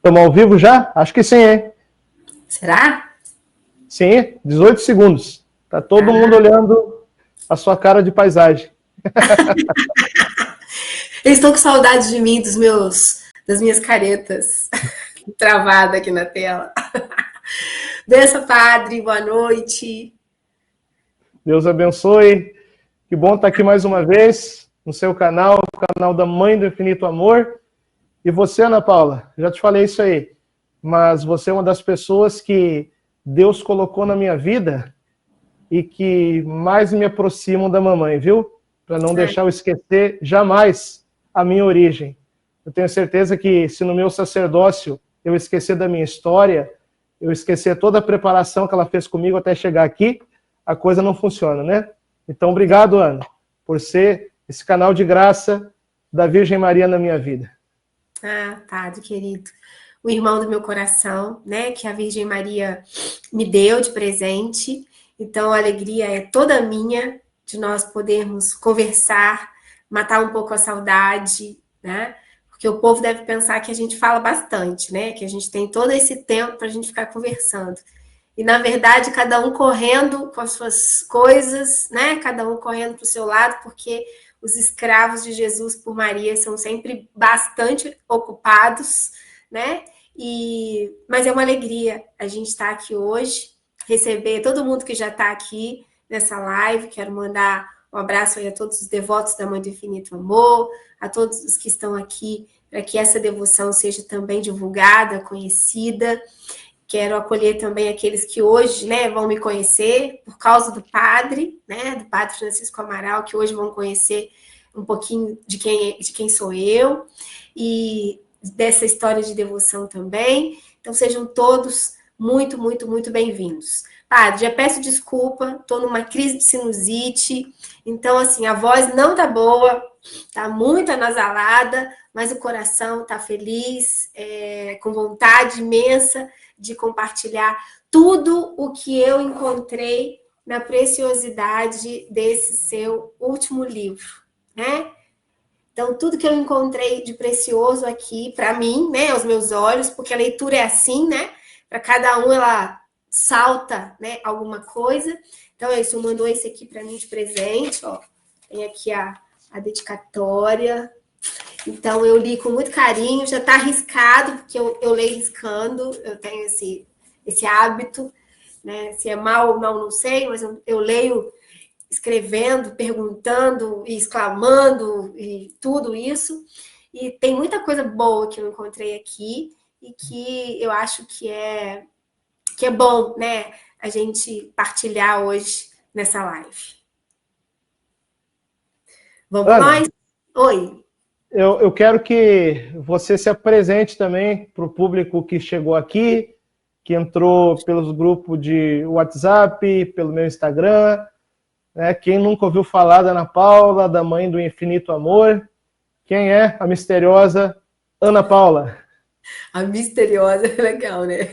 Estamos ao vivo já? Acho que sim, hein? Será? Sim, 18 segundos. Tá todo mundo olhando a sua cara de paisagem. Eles estão com saudade de mim, das minhas caretas travada aqui na tela. Benção, padre, boa noite. Deus abençoe. Que bom estar aqui mais uma vez no seu canal, o canal da Mãe do Infinito Amor. E você, Ana Paula, já te falei isso aí, mas você é uma das pessoas que Deus colocou na minha vida e que mais me aproximam da mamãe, viu? Para não deixar eu esquecer jamais a minha origem. Eu tenho certeza que se no meu sacerdócio eu esquecer da minha história, eu esquecer toda a preparação que ela fez comigo até chegar aqui, a coisa não funciona, né? Então, obrigado, Ana, por ser esse canal de graça da Virgem Maria na minha vida. Ah, padre querido. O irmão do meu coração, né? Que a Virgem Maria me deu de presente. Então, a alegria é toda minha de nós podermos conversar, matar um pouco a saudade, né? Porque o povo deve pensar que a gente fala bastante, né? Que a gente tem todo esse tempo para a gente ficar conversando. E, na verdade, cada um correndo com as suas coisas, né? Cada um correndo para o seu lado, porque os escravos de Jesus por Maria são sempre bastante ocupados, né? Mas é uma alegria a gente estar aqui hoje, receber todo mundo que já está aqui nessa live. Quero mandar um abraço aí a todos os devotos da Mãe do Infinito Amor, a todos os que estão aqui, para que essa devoção seja também divulgada, conhecida. Quero acolher também aqueles que hoje, né, vão me conhecer por causa do padre, né, do padre Francisco Amaral, que hoje vão conhecer um pouquinho de quem sou eu e dessa história de devoção também. Então, sejam todos muito, muito, muito bem-vindos. Padre, já peço desculpa, estou numa crise de sinusite, então, assim, a voz não tá boa, tá muito anasalada, mas o coração tá feliz, com vontade imensa de compartilhar tudo o que eu encontrei na preciosidade desse seu último livro, né? Então, tudo que eu encontrei de precioso aqui, para mim, né, aos meus olhos, porque a leitura é assim, né? Para cada um, ela salta, né, alguma coisa. Então, é isso, mandou esse aqui para mim de presente, ó. Tem aqui a dedicatória. Então, eu li com muito carinho, já está riscado, porque eu leio riscando, eu tenho esse hábito, né? Se é mal ou não sei, mas eu leio escrevendo, perguntando e exclamando e tudo isso. E tem muita coisa boa que eu encontrei aqui e que eu acho que é bom, né, a gente partilhar hoje nessa live. Vamos Ana, nós? Oi. eu quero que você se apresente também para o público que chegou aqui, que entrou pelos grupos de WhatsApp, pelo meu Instagram, né? Quem nunca ouviu falar da Ana Paula, da Mãe do Infinito Amor? Quem é a misteriosa Ana Paula? A misteriosa é legal, né?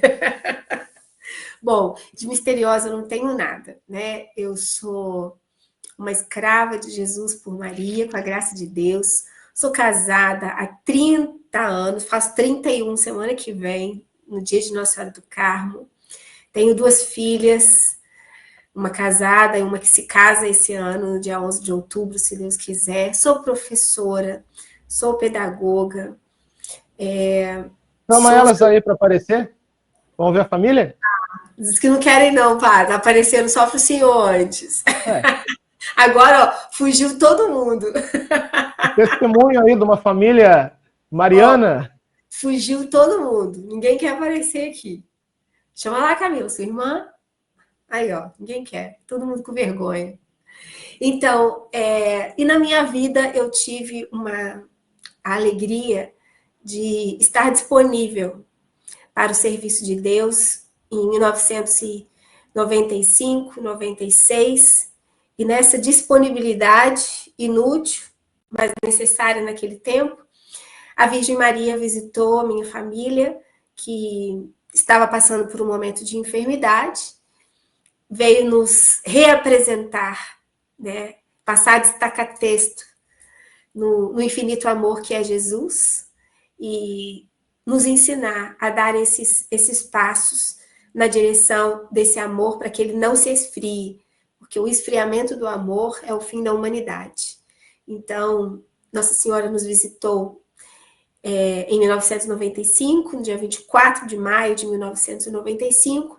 Bom, de misteriosa eu não tenho nada, né? Eu sou uma escrava de Jesus por Maria, com a graça de Deus. Sou casada há 30 anos, faço 31 semana que vem, no dia de Nossa Senhora do Carmo. Tenho 2 filhas, uma casada e uma que se casa esse ano, no dia 11 de outubro, se Deus quiser. Sou professora, sou pedagoga. Chama elas aí para aparecer. Vamos ver a família? Diz que não querem não, pá, tá aparecendo só pro senhor antes. Agora, ó, fugiu todo mundo. Testemunho aí de uma família mariana. Ó, fugiu todo mundo. Ninguém quer aparecer aqui. Chama lá, Camila, sua irmã. Aí, ó, ninguém quer. Todo mundo com vergonha. Então, e na minha vida eu tive a alegria de estar disponível para o serviço de Deus em 1995, 96, e nessa disponibilidade inútil, mas necessária naquele tempo, a Virgem Maria visitou minha família, que estava passando por um momento de enfermidade, veio nos reapresentar, né? Passar a destacar texto no infinito amor que é Jesus, e nos ensinar a dar esses passos na direção desse amor para que ele não se esfrie, porque o esfriamento do amor é o fim da humanidade. Então, Nossa Senhora nos visitou em 1995, no dia 24 de maio de 1995.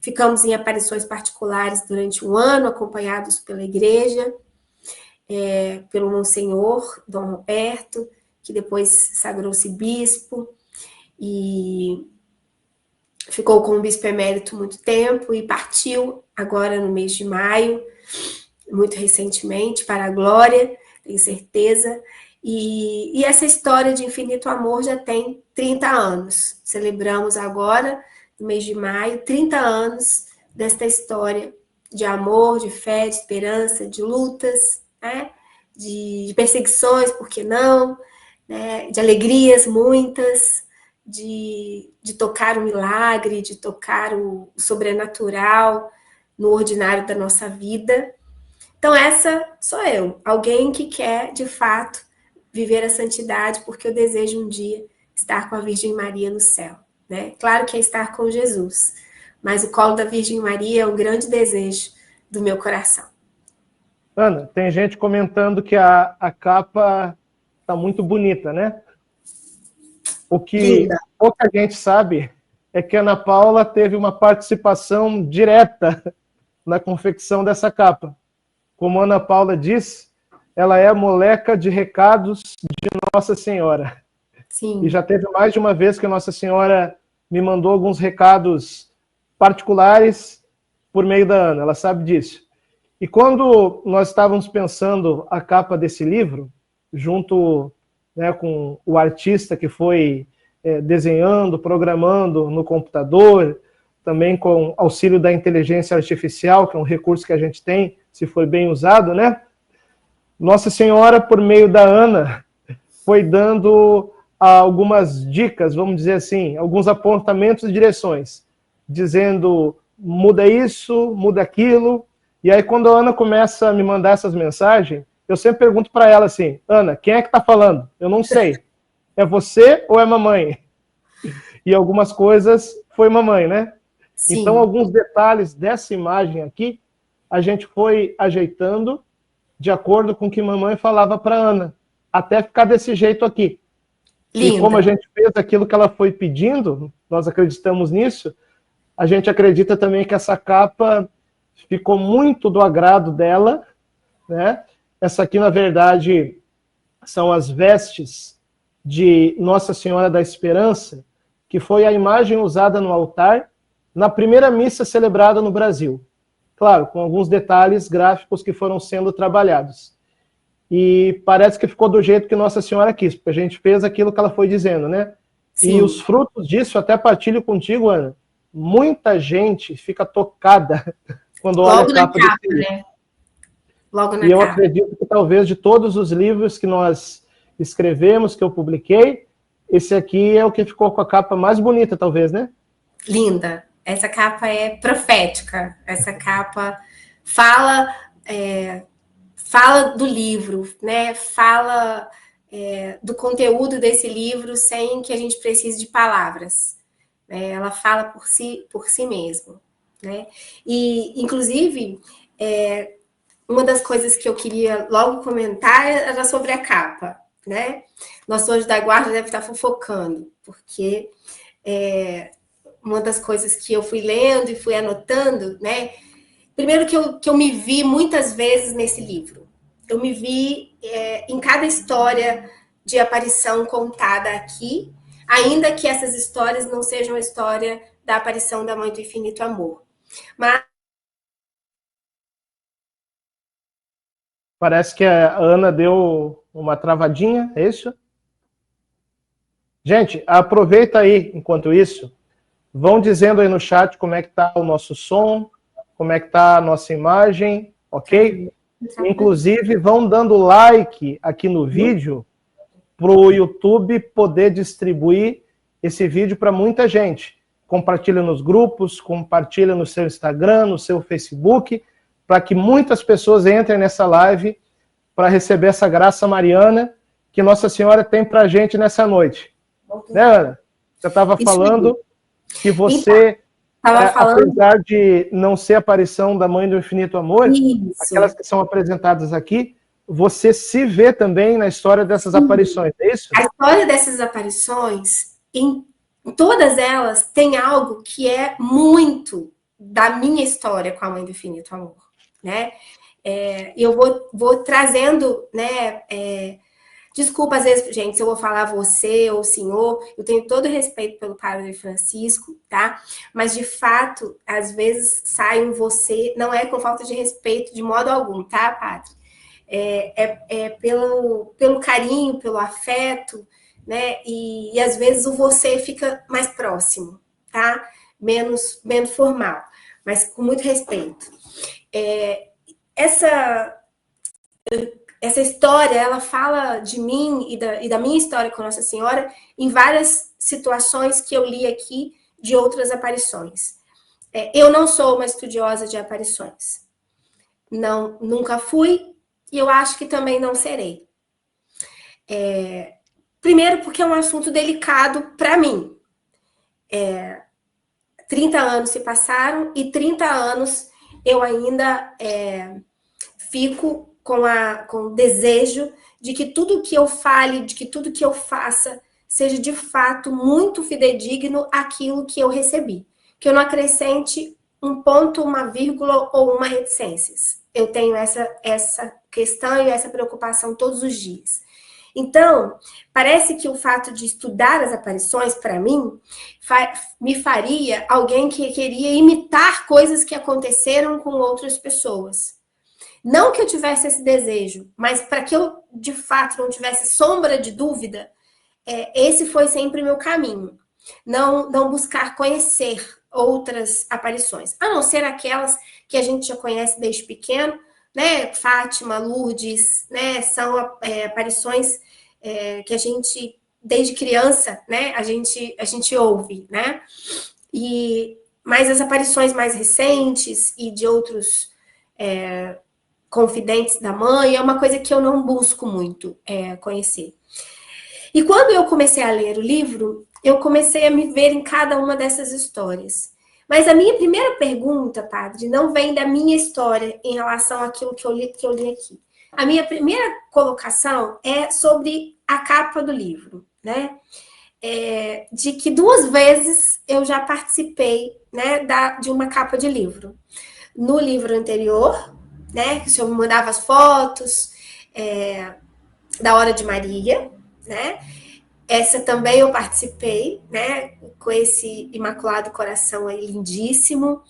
Ficamos em aparições particulares durante um ano, acompanhados pela igreja, pelo Monsenhor Dom Roberto, que depois sagrou-se bispo, e ficou com o bispo emérito muito tempo, e partiu agora no mês de maio, muito recentemente, para a glória, tenho certeza. E essa história de infinito amor já tem 30 anos. Celebramos agora, no mês de maio, 30 anos desta história de amor, de fé, de esperança, de lutas, né? De perseguições, por que não? Né? De alegrias muitas, de tocar o milagre, de tocar o sobrenatural no ordinário da nossa vida. Então essa sou eu, alguém que quer, de fato, viver a santidade, porque eu desejo um dia estar com a Virgem Maria no céu, né? Claro que é estar com Jesus, mas o colo da Virgem Maria é um grande desejo do meu coração. Ana, tem gente comentando que a capa está muito bonita, né? O que pouca gente sabe é que a Ana Paula teve uma participação direta na confecção dessa capa. Como a Ana Paula disse, ela é a moleca de recados de Nossa Senhora. Sim. E já teve mais de uma vez que Nossa Senhora me mandou alguns recados particulares por meio da Ana, ela sabe disso. E quando nós estávamos pensando a capa desse livro, junto, né, com o artista que foi desenhando, programando no computador, também com auxílio da inteligência artificial, que é um recurso que a gente tem, se for bem usado, né? Nossa Senhora, por meio da Ana, foi dando algumas dicas, vamos dizer assim, alguns apontamentos e direções, dizendo, muda isso, muda aquilo. E aí, quando a Ana começa a me mandar essas mensagens, eu sempre pergunto para ela assim, Ana, quem é que está falando? Eu não sei. É você ou é mamãe? E algumas coisas foi mamãe, né? Sim. Então, alguns detalhes dessa imagem aqui, a gente foi ajeitando de acordo com o que mamãe falava para Ana, até ficar desse jeito aqui. Linda. E como a gente fez aquilo que ela foi pedindo, nós acreditamos nisso, a gente acredita também que essa capa ficou muito do agrado dela, né? Essa aqui, na verdade, são as vestes de Nossa Senhora da Esperança, que foi a imagem usada no altar na primeira missa celebrada no Brasil. Claro, com alguns detalhes gráficos que foram sendo trabalhados. E parece que ficou do jeito que Nossa Senhora quis, porque a gente fez aquilo que ela foi dizendo, né? Sim. E os frutos disso, até partilho contigo, Ana, muita gente fica tocada quando olha a capa desse livro. Né? Logo na capa. E eu acredito que talvez de todos os livros que nós escrevemos, que eu publiquei, esse aqui é o que ficou com a capa mais bonita, talvez, né? Linda. Essa capa é profética. Essa capa fala do livro, né? Fala do conteúdo desse livro sem que a gente precise de palavras. Ela fala por si mesma, né? E, inclusive, uma das coisas que eu queria logo comentar era sobre a capa, né? Nosso anjo da guarda deve estar fofocando, porque uma das coisas que eu fui lendo e fui anotando, né? Primeiro que eu me vi muitas vezes nesse livro. Eu me vi em cada história de aparição contada aqui, ainda que essas histórias não sejam a história da aparição da Mãe do Infinito Amor. Mas parece que a Ana deu uma travadinha, é isso? Gente, aproveita aí, enquanto isso, vão dizendo aí no chat como é que tá o nosso som, como é que tá a nossa imagem, ok? Inclusive, vão dando like aqui no vídeo para o YouTube poder distribuir esse vídeo para muita gente. Compartilha nos grupos, compartilha no seu Instagram, no seu Facebook, para que muitas pessoas entrem nessa live para receber essa graça mariana que Nossa Senhora tem para a gente nessa noite. Né, Ana? Você estava falando que você, então, apesar de não ser a aparição da Mãe do Infinito Amor, isso. aquelas que são apresentadas aqui, você se vê também na história dessas aparições, é isso? A história dessas aparições, em todas elas, tem algo que é muito da minha história com a Mãe do Infinito Amor, né? Eu vou trazendo, né? Desculpa, às vezes, gente, se eu vou falar você ou senhor, eu tenho todo respeito pelo Padre Francisco, tá? Mas, de fato, às vezes sai um você, não é com falta de respeito de modo algum, tá, Padre? Pelo carinho, pelo afeto, né? E às vezes o você fica mais próximo, tá? Menos formal, mas com muito respeito. Essa história, ela fala de mim e da minha história com Nossa Senhora em várias situações que eu li aqui de outras aparições. Eu não sou uma estudiosa de aparições. Não, nunca fui e eu acho que também não serei. Primeiro porque é um assunto delicado para mim. 30 anos se passaram e 30 anos eu ainda fico com o desejo de que tudo que eu fale, de que tudo que eu faça, seja de fato muito fidedigno àquilo que eu recebi. Que eu não acrescente um ponto, uma vírgula ou uma reticências. Eu tenho essa questão e essa preocupação todos os dias. Então, parece que o fato de estudar as aparições, para mim, me faria alguém que queria imitar coisas que aconteceram com outras pessoas. Não que eu tivesse esse desejo, mas para que eu, de fato, não tivesse sombra de dúvida, esse foi sempre meu caminho. Não buscar conhecer outras aparições, a não ser aquelas que a gente já conhece desde pequeno, né? Fátima, Lourdes, né? São aparições que a gente, desde criança, né? A gente ouve, né? Mas as aparições mais recentes e de outros confidentes da mãe é uma coisa que eu não busco muito conhecer. E quando eu comecei a ler o livro, eu comecei a me ver em cada uma dessas histórias. Mas a minha primeira pergunta, padre, não vem da minha história em relação àquilo que eu li aqui. A minha primeira colocação é sobre a capa do livro, né? De que 2 vezes eu já participei, né, de uma capa de livro. No livro anterior, né, que o senhor me mandava as fotos da Hora de Maria, né? Essa também eu participei, né? Com esse Imaculado Coração aí lindíssimo.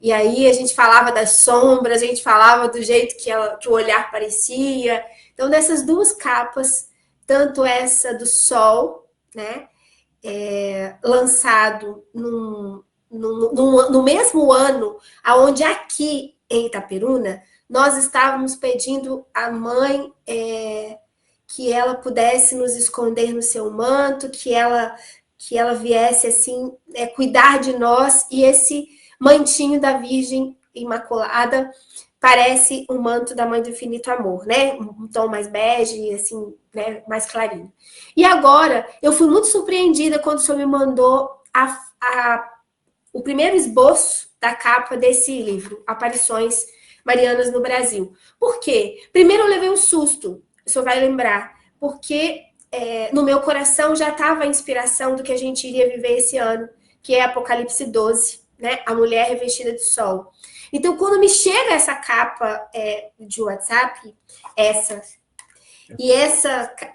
E aí a gente falava das sombras, a gente falava do jeito que o olhar parecia. Então, dessas 2 capas, tanto essa do Sol, né? Lançado no mesmo ano, aonde aqui em Itaperuna, nós estávamos pedindo à mãe que ela pudesse nos esconder no seu manto, que ela viesse assim cuidar de nós, e esse mantinho da Virgem Imaculada parece um manto da Mãe do Infinito Amor, né? Um tom mais bege, assim, né? Mais clarinho. E agora, eu fui muito surpreendida quando o senhor me mandou o primeiro esboço da capa desse livro, Aparições Marianas no Brasil. Por quê? Primeiro eu levei um susto, o senhor vai lembrar, porque no meu coração já estava a inspiração do que a gente iria viver esse ano, que é Apocalipse 12, né? A mulher revestida de sol. Então, quando me chega essa capa de WhatsApp,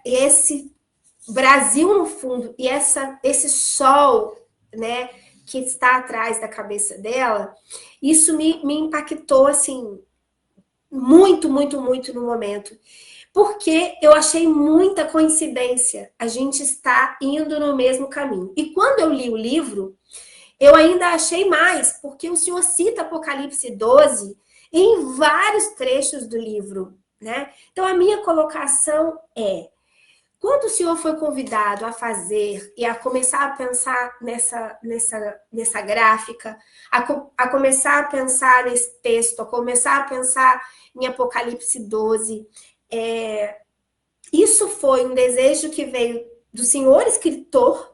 esse Brasil no fundo, e esse sol, né, que está atrás da cabeça dela, isso me impactou, assim, muito, muito, muito no momento. Porque eu achei muita coincidência a gente estar indo no mesmo caminho. E quando eu li o livro, eu ainda achei mais, porque o senhor cita Apocalipse 12 em vários trechos do livro, né? Então, a minha colocação quando o senhor foi convidado a fazer e a começar a pensar nessa gráfica, a começar a pensar nesse texto, a começar a pensar em Apocalipse 12, isso foi um desejo que veio do senhor escritor,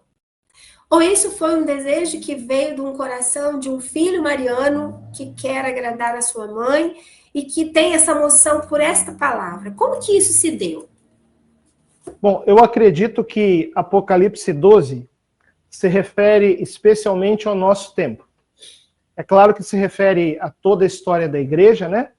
Ou isso foi um desejo que veio de um coração de um filho mariano que quer agradar a sua mãe e que tem essa moção por esta palavra? Como que isso se deu? Bom, eu acredito que Apocalipse 12 se refere especialmente ao nosso tempo. É claro que se refere a toda a história da igreja, né?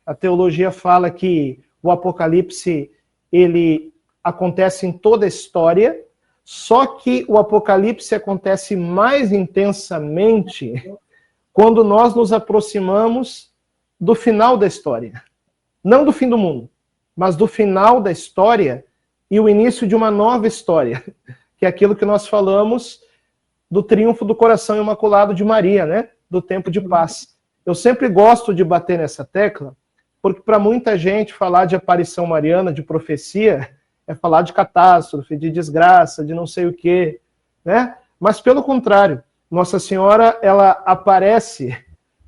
A teologia fala que o Apocalipse, ele acontece em toda a história, só que o Apocalipse acontece mais intensamente quando nós nos aproximamos do final da história. Não do fim do mundo, mas do final da história e o início de uma nova história, que é aquilo que nós falamos do triunfo do coração imaculado de Maria, né? Do tempo de paz. Eu sempre gosto de bater nessa tecla, porque para muita gente falar de aparição mariana, de profecia, é falar de catástrofe, de desgraça, de não sei o quê, né? Mas pelo contrário, Nossa Senhora, ela aparece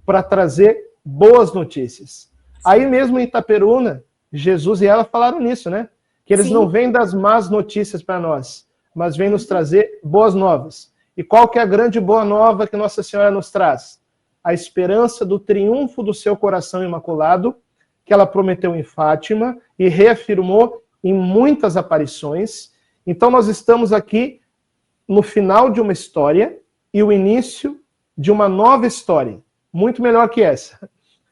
para trazer boas notícias. Aí mesmo em Itaperuna, Jesus e ela falaram nisso, né? Que eles não vêm das más notícias para nós, mas vêm nos trazer boas novas. E qual que é a grande boa nova que Nossa Senhora nos traz? A esperança do triunfo do seu coração imaculado, que ela prometeu em Fátima e reafirmou em muitas aparições. Então nós estamos aqui no final de uma história e o início de uma nova história, muito melhor que essa.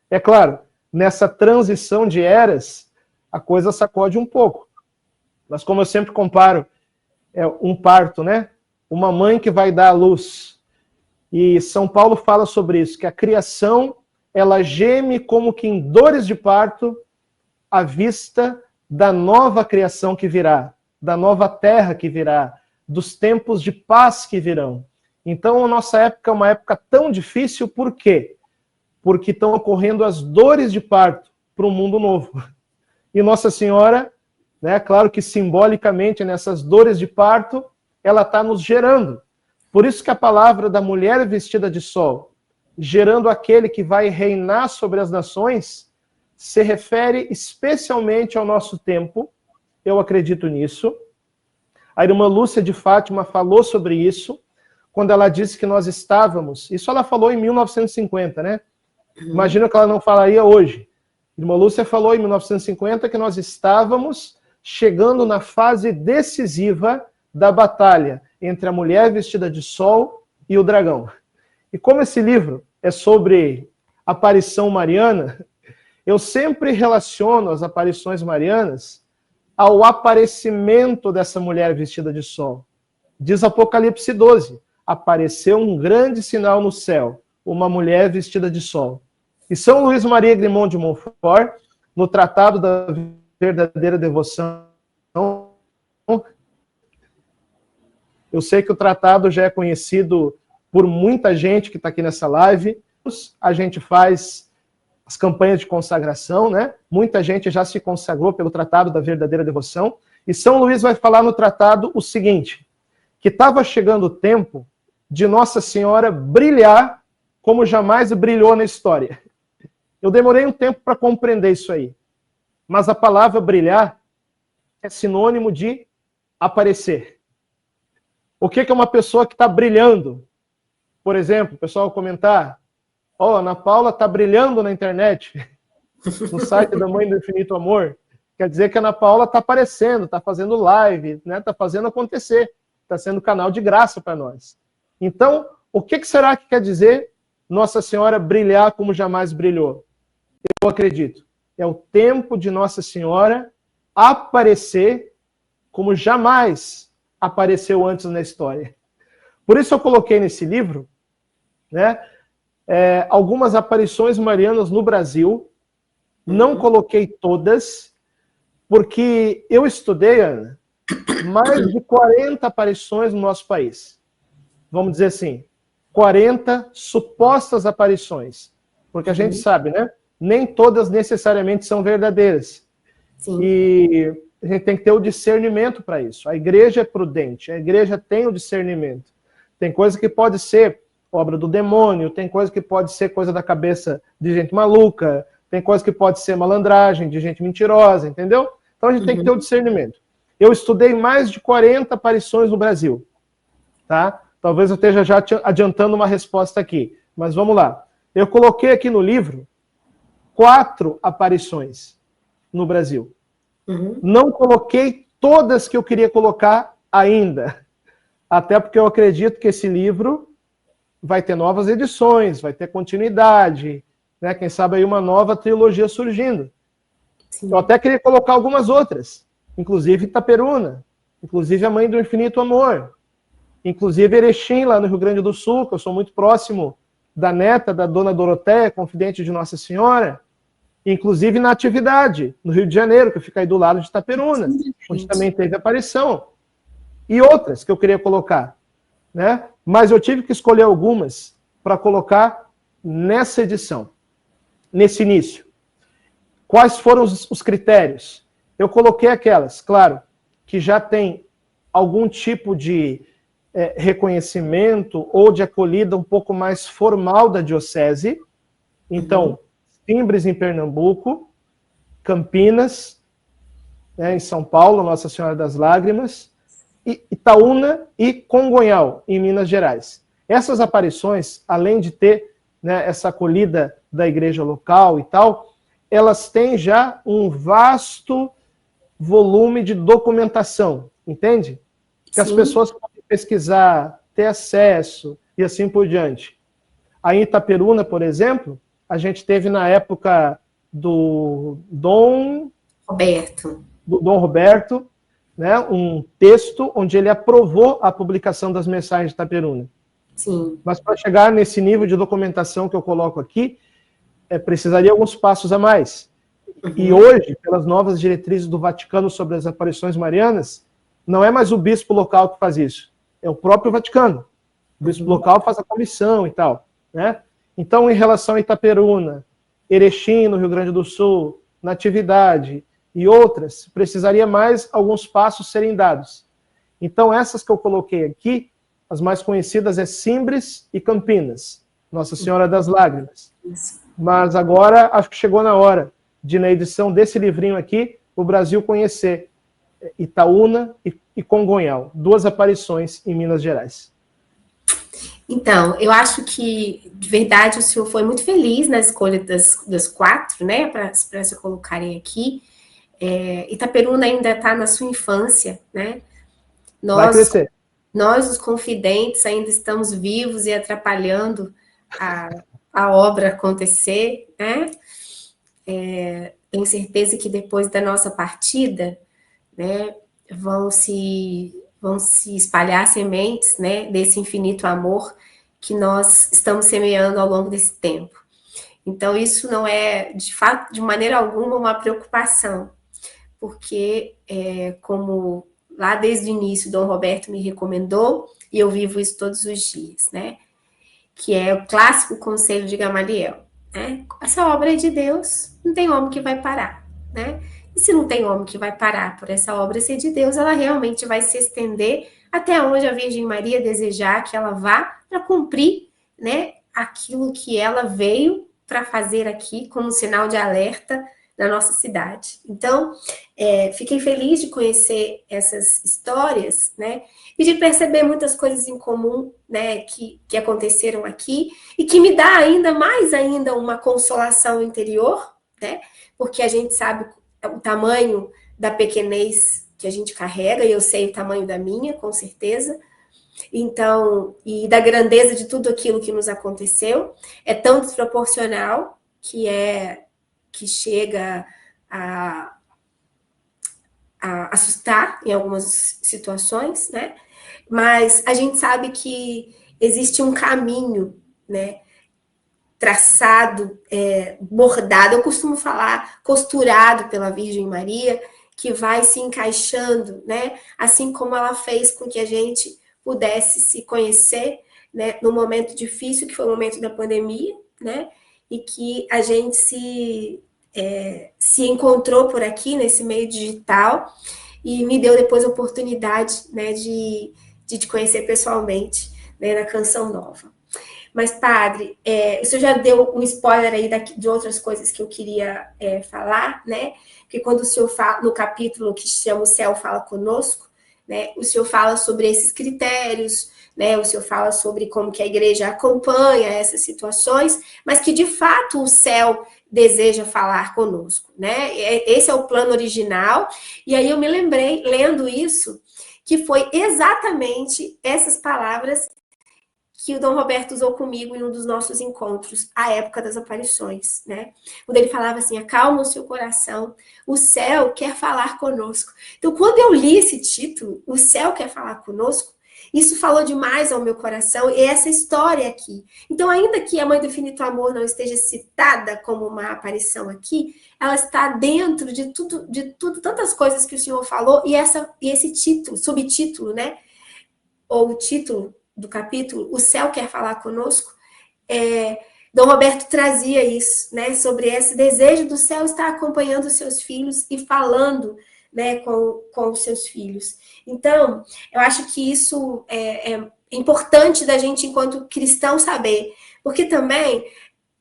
É claro, nessa transição de eras, a coisa sacode um pouco. Mas como eu sempre comparo, é um parto, né? Uma mãe que vai dar à luz. E São Paulo fala sobre isso, que a criação, ela geme como que em dores de parto à vista da nova criação que virá, da nova terra que virá, dos tempos de paz que virão. Então, a nossa época é uma época tão difícil, por quê? Porque estão ocorrendo as dores de parto para um mundo novo. E Nossa Senhora, né, claro que simbolicamente nessas dores de parto, ela está nos gerando. Por isso que a palavra da mulher vestida de sol, gerando aquele que vai reinar sobre as nações, se refere especialmente ao nosso tempo. Eu acredito nisso. A irmã Lúcia de Fátima falou sobre isso, quando ela disse que nós estávamos... Isso ela falou em 1950, né? Imagina que ela não falaria hoje. A irmã Lúcia falou em 1950 que nós estávamos chegando na fase decisiva da batalha entre a mulher vestida de sol e o dragão. E como esse livro é sobre aparição mariana, eu sempre relaciono as aparições marianas ao aparecimento dessa mulher vestida de sol. Diz Apocalipse 12, apareceu um grande sinal no céu, uma mulher vestida de sol. E São Luís Maria Grimond de Montfort, no Tratado da Verdadeira Devoção, eu sei que o tratado já é conhecido por muita gente que está aqui nessa live. A gente faz as campanhas de consagração, né? Muita gente já se consagrou pelo Tratado da Verdadeira Devoção. E São Luís vai falar no tratado o seguinte, que estava chegando o tempo de Nossa Senhora brilhar como jamais brilhou na história. Eu demorei um tempo para compreender isso aí. Mas a palavra brilhar é sinônimo de aparecer. O que é uma pessoa que está brilhando? Por exemplo, o pessoal comentar, Ana Paula está brilhando na internet, no site da Mãe do Infinito Amor. Quer dizer que a Ana Paula está aparecendo, está fazendo live, né? Está fazendo acontecer, está sendo canal de graça para nós. Então, o que será que quer dizer Nossa Senhora brilhar como jamais brilhou? Eu acredito. É o tempo de Nossa Senhora aparecer como jamais apareceu antes na história. Por isso eu coloquei nesse livro, né, algumas aparições marianas no Brasil. Não coloquei todas, porque eu estudei, Ana, mais de 40 aparições no nosso país. Vamos dizer assim, 40 supostas aparições. Porque a gente sabe, né? Nem todas necessariamente são verdadeiras. Sim. E a gente tem que ter o discernimento para isso. A igreja é prudente, a igreja tem o discernimento. Tem coisa que pode ser obra do demônio, tem coisa que pode ser coisa da cabeça de gente maluca, tem coisa que pode ser malandragem, de gente mentirosa, entendeu? Então a gente tem que ter o discernimento. Eu estudei mais de 40 aparições no Brasil, tá? Talvez eu esteja já adiantando uma resposta aqui, mas vamos lá. Eu coloquei aqui no livro 4 aparições no Brasil. Uhum. Não coloquei todas que eu queria colocar ainda, até porque eu acredito que esse livro vai ter novas edições, vai ter continuidade, né? Quem sabe aí uma nova trilogia surgindo. Sim. Eu até queria colocar algumas outras, inclusive Itaperuna, inclusive a Mãe do Infinito Amor, inclusive Erechim, lá no Rio Grande do Sul, que eu sou muito próximo da neta da Dona Doroteia, confidente de Nossa Senhora, inclusive Natividade, no Rio de Janeiro, que fica aí do lado de Itaperuna, onde também teve aparição, e outras que eu queria colocar, né? Mas eu tive que escolher algumas para colocar nessa edição, nesse início. Quais foram os critérios? Eu coloquei aquelas, claro, que já tem algum tipo de reconhecimento ou de acolhida um pouco mais formal da diocese. Então, Simbres em Pernambuco, Campinas, né, em São Paulo, Nossa Senhora das Lágrimas, Itaúna e Congonhal, em Minas Gerais. Essas aparições, além de ter, né, essa acolhida da igreja local e tal, elas têm já um vasto volume de documentação, entende? Que as pessoas podem pesquisar, ter acesso e assim por diante. Aí em Itaperuna, por exemplo, a gente teve na época do Dom Roberto, né, um texto onde ele aprovou a publicação das mensagens de Itaperuna. Sim. Mas para chegar nesse nível de documentação que eu coloco aqui, precisaria alguns passos a mais. E hoje, pelas novas diretrizes do Vaticano sobre as aparições marianas, não é mais o bispo local que faz isso, é o próprio Vaticano. O bispo local faz a comissão e tal, né? Então, em relação a Itaperuna, Erechim, no Rio Grande do Sul, Natividade e outras, precisaria mais alguns passos serem dados. Então, essas que eu coloquei aqui, as mais conhecidas é Simbres e Campinas, Nossa Senhora das Lágrimas. Mas agora, acho que chegou na hora de, na edição desse livrinho aqui, o Brasil conhecer Itaúna e Congonhal, 2 aparições em Minas Gerais. Então, eu acho que, de verdade, o senhor foi muito feliz na escolha das 4, né, para se colocarem aqui. Itaperuna ainda está na sua infância, né? Vai crescer. Nós, os confidentes, ainda estamos vivos e atrapalhando a obra acontecer, né? Tenho certeza que depois da nossa partida, né, vão se espalhar sementes, né, desse infinito amor que nós estamos semeando ao longo desse tempo. Então, isso não é, de fato, de maneira alguma, uma preocupação, porque, como lá desde o início, Dom Roberto me recomendou, e eu vivo isso todos os dias, né, que é o clássico conselho de Gamaliel, né? Essa obra é de Deus, não tem homem que vai parar, né? E se não tem homem que vai parar por essa obra ser de Deus, ela realmente vai se estender até onde a Virgem Maria desejar que ela vá para cumprir, né, aquilo que ela veio para fazer aqui como sinal de alerta na nossa cidade. Então, fiquei feliz de conhecer essas histórias, né, e de perceber muitas coisas em comum, né, que aconteceram aqui, e que me dá ainda mais uma consolação interior, né, porque a gente sabe o tamanho da pequenez que a gente carrega, e eu sei o tamanho da minha, com certeza. Então, e da grandeza de tudo aquilo que nos aconteceu, é tão desproporcional que chega a assustar em algumas situações, né? Mas a gente sabe que existe um caminho, né, traçado, bordado, eu costumo falar costurado pela Virgem Maria, que vai se encaixando, né? Assim como ela fez com que a gente pudesse se conhecer, né, no momento difícil, que foi o momento da pandemia, né? E que a gente se encontrou por aqui, nesse meio digital, e me deu depois a oportunidade, né, de te conhecer pessoalmente, né, na Canção Nova. Mas, padre, o senhor já deu um spoiler aí de outras coisas que eu queria falar, né? Porque quando o senhor fala, no capítulo que se chama O Céu Fala Conosco, né? O Senhor fala sobre esses critérios, né? O Senhor fala sobre como que a igreja acompanha essas situações, mas que de fato o céu deseja falar conosco, né? Esse é o plano original. E aí eu me lembrei, lendo isso, que foi exatamente essas palavras que o Dom Roberto usou comigo em um dos nossos encontros, à época das aparições, né? Quando ele falava assim, acalma o seu coração, o céu quer falar conosco. Então, quando eu li esse título, o céu quer falar conosco, isso falou demais ao meu coração, e essa história aqui. Então, ainda que a Mãe do Infinito Amor não esteja citada como uma aparição aqui, ela está dentro de tudo, tantas coisas que o Senhor falou, e esse título, subtítulo, né? Ou o título do capítulo, O Céu Quer Falar Conosco, Dom Roberto trazia isso, né? Sobre esse desejo do céu estar acompanhando os seus filhos e falando, né, com os seus filhos. Então, eu acho que isso é importante da gente, enquanto cristão, saber. Porque também,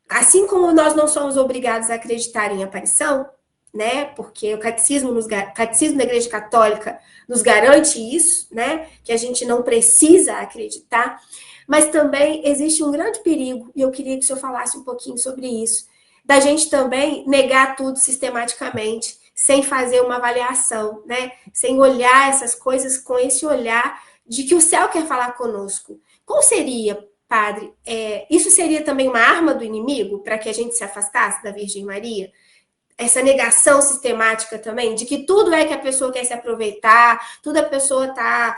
assim como nós não somos obrigados a acreditar em aparição, né? Porque o catecismo da Igreja Católica nos garante isso, né? Que a gente não precisa acreditar, mas também existe um grande perigo, e eu queria que o senhor falasse um pouquinho sobre isso, da gente também negar tudo sistematicamente, sem fazer uma avaliação, né? Sem olhar essas coisas com esse olhar de que o céu quer falar conosco. Qual seria, padre? Isso seria também uma arma do inimigo para que a gente se afastasse da Virgem Maria? Essa negação sistemática também, de que tudo é que a pessoa quer se aproveitar, tudo a pessoa está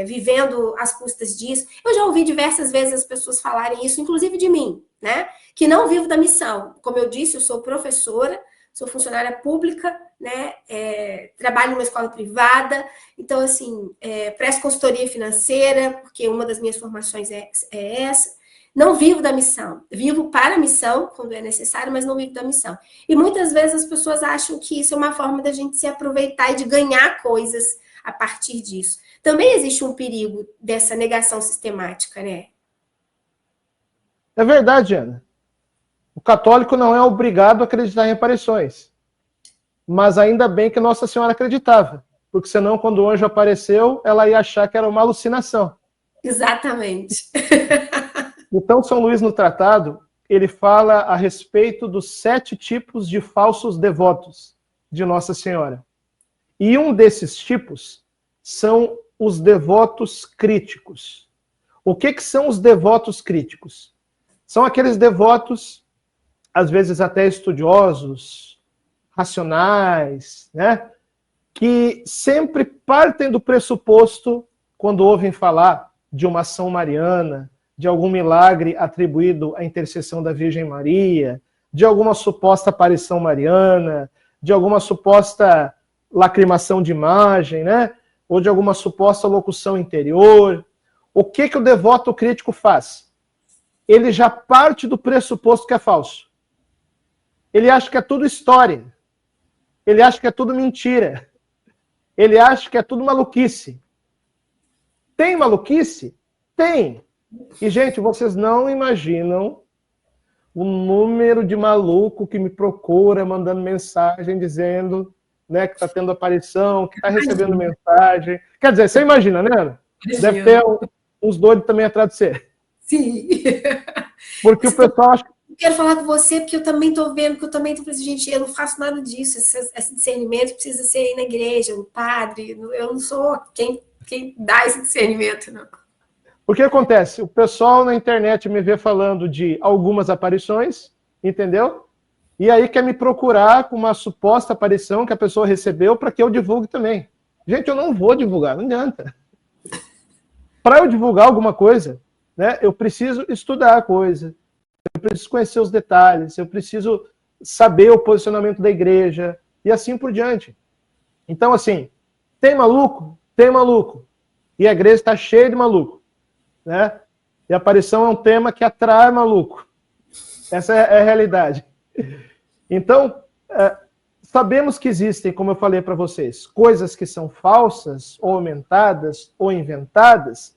vivendo às custas disso. Eu já ouvi diversas vezes as pessoas falarem isso, inclusive de mim, né? Que não vivo da missão. Como eu disse, eu sou professora, sou funcionária pública, né? Trabalho numa escola privada, então, assim, presto consultoria financeira, porque uma das minhas formações é essa. Não vivo da missão, vivo para a missão, quando é necessário, mas não vivo da missão. E muitas vezes as pessoas acham que isso é uma forma da gente se aproveitar e de ganhar coisas a partir disso. Também existe um perigo dessa negação sistemática, né? É verdade, Ana. O católico não é obrigado a acreditar em aparições. Mas ainda bem que Nossa Senhora acreditava. Porque senão, quando o anjo apareceu, ela ia achar que era uma alucinação. Exatamente. Então, São Luís, no tratado, ele fala a respeito dos 7 tipos de falsos devotos de Nossa Senhora. E um desses tipos são os devotos críticos. O que são os devotos críticos? São aqueles devotos, às vezes até estudiosos, racionais, né? Que sempre partem do pressuposto, quando ouvem falar de uma ação mariana, de algum milagre atribuído à intercessão da Virgem Maria, de alguma suposta aparição mariana, de alguma suposta lacrimação de imagem, né? Ou de alguma suposta locução interior. O que o devoto crítico faz? Ele já parte do pressuposto que é falso. Ele acha que é tudo história. Ele acha que é tudo mentira. Ele acha que é tudo maluquice. Tem maluquice? Tem. E, gente, vocês não imaginam o número de maluco que me procura, mandando mensagem, dizendo, né, que está tendo aparição, que está recebendo mensagem. Quer dizer, você imagina, né, Ana? Deve ter uns doidos também atrás de você. Sim. Porque o pessoal acha... Eu quero falar com você, porque eu também estou vendo, que eu também estou pensando, gente, eu não faço nada disso, esse discernimento precisa ser aí na igreja, o padre, eu não sou quem dá esse discernimento, não. O que acontece? O pessoal na internet me vê falando de algumas aparições, entendeu? E aí quer me procurar com uma suposta aparição que a pessoa recebeu para que eu divulgue também. Gente, eu não vou divulgar, não adianta. Para eu divulgar alguma coisa, né, eu preciso estudar a coisa, eu preciso conhecer os detalhes, eu preciso saber o posicionamento da igreja e assim por diante. Então, assim, tem maluco? Tem maluco. E a igreja está cheia de maluco. Né? E a aparição é um tema que atrai maluco. Essa é a realidade. Então, sabemos que existem, como eu falei para vocês, coisas que são falsas, ou aumentadas, ou inventadas,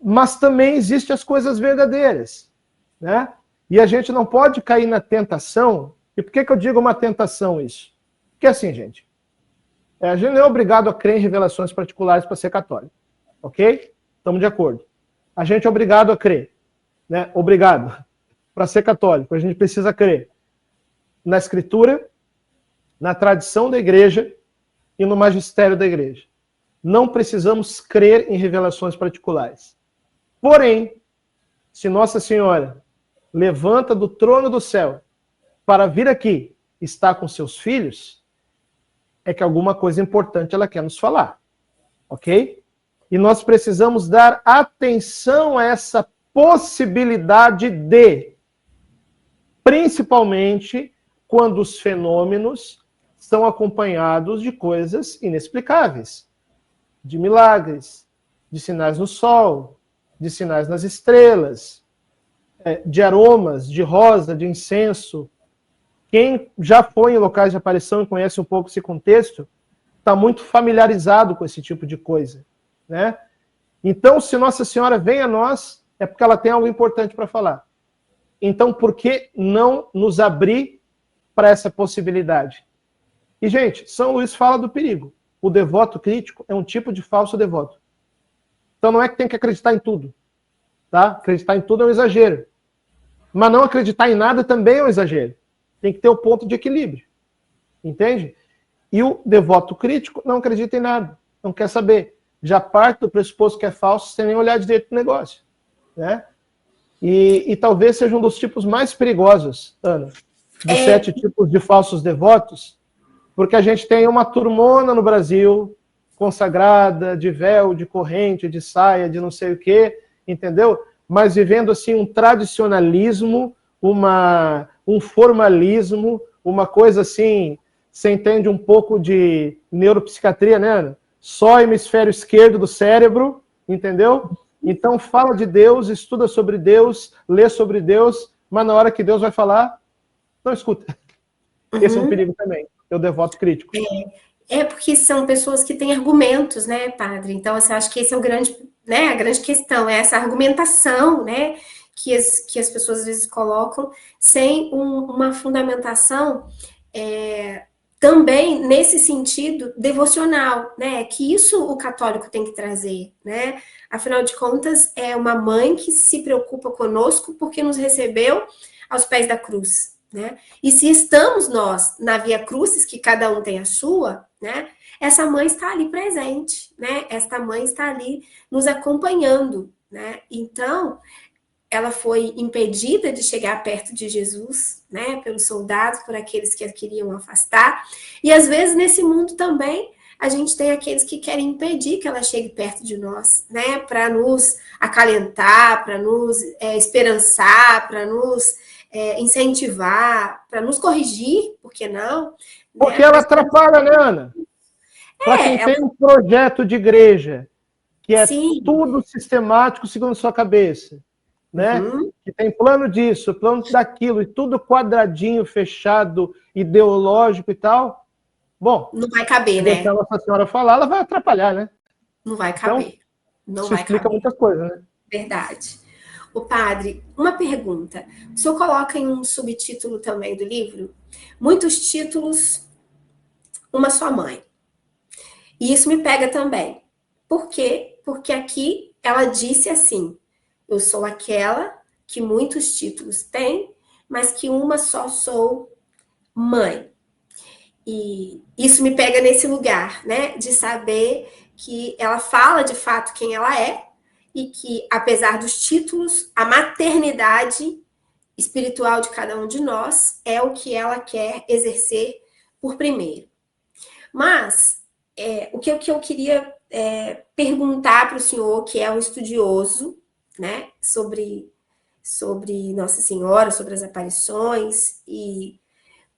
mas também existem as coisas verdadeiras. Né? E a gente não pode cair na tentação. E por que eu digo uma tentação isso? Porque assim, gente, A gente não é obrigado a crer em revelações particulares para ser católico, ok? Estamos de acordo. A gente é obrigado a crer, né? Obrigado. Para ser católico, a gente precisa crer na Escritura, na tradição da igreja e no magistério da igreja. Não precisamos crer em revelações particulares. Porém, se Nossa Senhora levanta do trono do céu para vir aqui estar com seus filhos, é que alguma coisa importante ela quer nos falar, ok? E nós precisamos dar atenção a essa possibilidade de, principalmente quando os fenômenos são acompanhados de coisas inexplicáveis, de milagres, de sinais no sol, de sinais nas estrelas, de aromas, de rosa, de incenso. Quem já foi em locais de aparição e conhece um pouco esse contexto, está muito familiarizado com esse tipo de coisa, né? Então, se Nossa Senhora vem a nós, é porque ela tem algo importante para falar. Então, por que não nos abrir para essa possibilidade? E, gente, São Luís fala do perigo. O devoto crítico é um tipo de falso devoto. Então, não é que tem que acreditar em tudo, tá? Acreditar em tudo é um exagero. Mas não acreditar em nada também é um exagero. Tem que ter o ponto de equilíbrio. Entende? E o devoto crítico não acredita em nada. Não quer saber. Já parte do pressuposto que é falso sem nem olhar direito no negócio. Né? E talvez seja um dos tipos mais perigosos, Ana, dos 7 tipos de falsos devotos, porque a gente tem uma turmona no Brasil, consagrada, de véu, de corrente, de saia, de não sei o quê, entendeu? Mas vivendo assim um tradicionalismo, um formalismo, uma coisa assim, você entende um pouco de neuropsiquiatria, né, Ana? Só hemisfério esquerdo do cérebro, entendeu? Então fala de Deus, estuda sobre Deus, lê sobre Deus, mas na hora que Deus vai falar, não escuta. Esse é um perigo também, eu devoto crítico. Porque são pessoas que têm argumentos, né, padre? Então, eu acho que esse é o grande, né, a grande questão, é essa argumentação, né, que as pessoas às vezes colocam sem uma fundamentação também nesse sentido devocional, né? Que isso o católico tem que trazer, né? Afinal de contas, é uma mãe que se preocupa conosco porque nos recebeu aos pés da cruz, né? E se estamos nós na Via Crucis, que cada um tem a sua, né? Essa mãe está ali presente, né? Esta mãe está ali nos acompanhando, né? Então, ela foi impedida de chegar perto de Jesus, né? Pelos soldados, por aqueles que a queriam afastar. E às vezes nesse mundo também a gente tem aqueles que querem impedir que ela chegue perto de nós, né? Para nos acalentar, para nos esperançar, para nos incentivar, para nos corrigir, por que não? Porque né? ela atrapalha, né, Ana? Para quem tem um projeto de igreja que é tudo sistemático segundo sua cabeça, né? Que tem plano disso, plano daquilo, e tudo quadradinho, fechado, ideológico e tal. Bom, não vai caber, né? Se a Nossa Senhora falar, ela vai atrapalhar, né? Não vai caber. Então, não isso vai explica caber. muitas coisas, né? Verdade. O padre, uma pergunta. O senhor coloca em um subtítulo também do livro, muitos títulos, uma só mãe. E isso me pega também. Por quê? Porque aqui ela disse assim, eu sou aquela que muitos títulos tem, mas que uma só sou mãe. E isso me pega nesse lugar, né? De saber que ela fala de fato quem ela é e que, apesar dos títulos, a maternidade espiritual de cada um de nós é o que ela quer exercer por primeiro. Mas o que eu queria perguntar para o senhor, que é um estudioso, né, sobre Nossa Senhora, sobre as aparições, e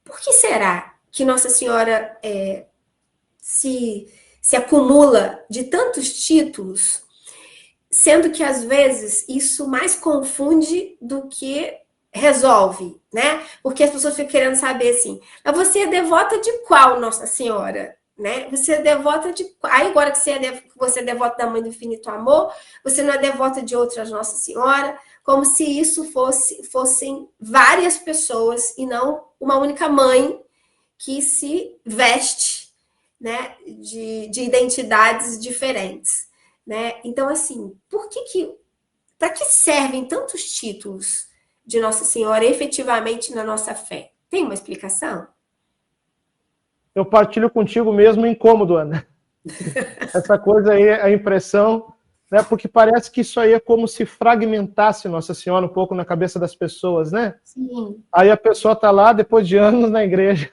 por que será que Nossa Senhora se acumula de tantos títulos, sendo que às vezes isso mais confunde do que resolve, né? Porque as pessoas ficam querendo saber assim, mas você é devota de qual Nossa Senhora? Né? Você é devota de... Aí agora que você é devota da Mãe do Infinito Amor, você não é devota de outras Nossa Senhora, como se isso fossem várias pessoas e não uma única mãe que se veste né, de identidades diferentes, né? Então, assim, para que servem tantos títulos de Nossa Senhora efetivamente na nossa fé? Tem uma explicação? Eu partilho contigo mesmo incômodo, Ana. Essa coisa aí, a impressão, né? Porque parece que isso aí é como se fragmentasse Nossa Senhora um pouco na cabeça das pessoas, né? Sim. Aí a pessoa está lá, depois de anos na igreja,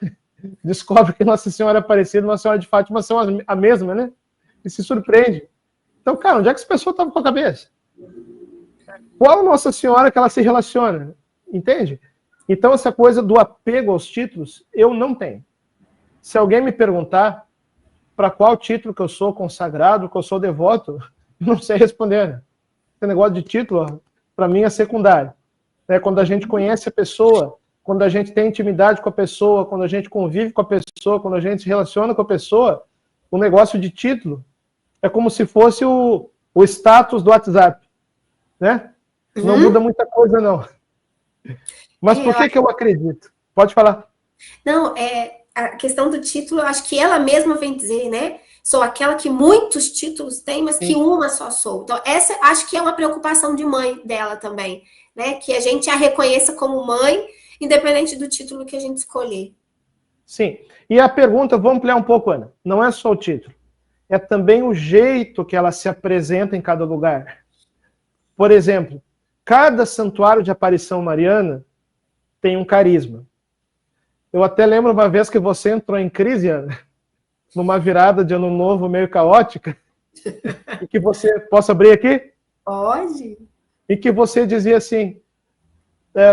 descobre que Nossa Senhora é parecida, Nossa Senhora de Fátima são a mesma, né? E se surpreende. Então, cara, onde é que essa pessoa estava com a cabeça? Qual Nossa Senhora que ela se relaciona? Entende? Então, essa coisa do apego aos títulos, eu não tenho. Se alguém me perguntar para qual título que eu sou consagrado, que eu sou devoto, eu não sei responder. Né? Esse negócio de título, para mim, é secundário. É quando a gente conhece a pessoa, quando a gente tem intimidade com a pessoa, quando a gente convive com a pessoa, quando a gente se relaciona com a pessoa, o negócio de título é como se fosse o status do WhatsApp. Né? Não muda muita coisa, não. Mas por que eu acredito? Pode falar. Não, a questão do título, eu acho que ela mesma vem dizer, né? Sou aquela que muitos títulos tem, mas que uma só sou. Então, essa acho que é uma preocupação de mãe dela também, né? Que a gente a reconheça como mãe, independente do título que a gente escolher. Sim. E a pergunta, vou ampliar um pouco, Ana. Não é só o título. É também o jeito que ela se apresenta em cada lugar. Por exemplo, cada santuário de aparição mariana tem um carisma. Eu até lembro uma vez que você entrou em crise, Ana, numa virada de ano novo meio caótica, e que você... Posso abrir aqui? Pode. E que você dizia assim,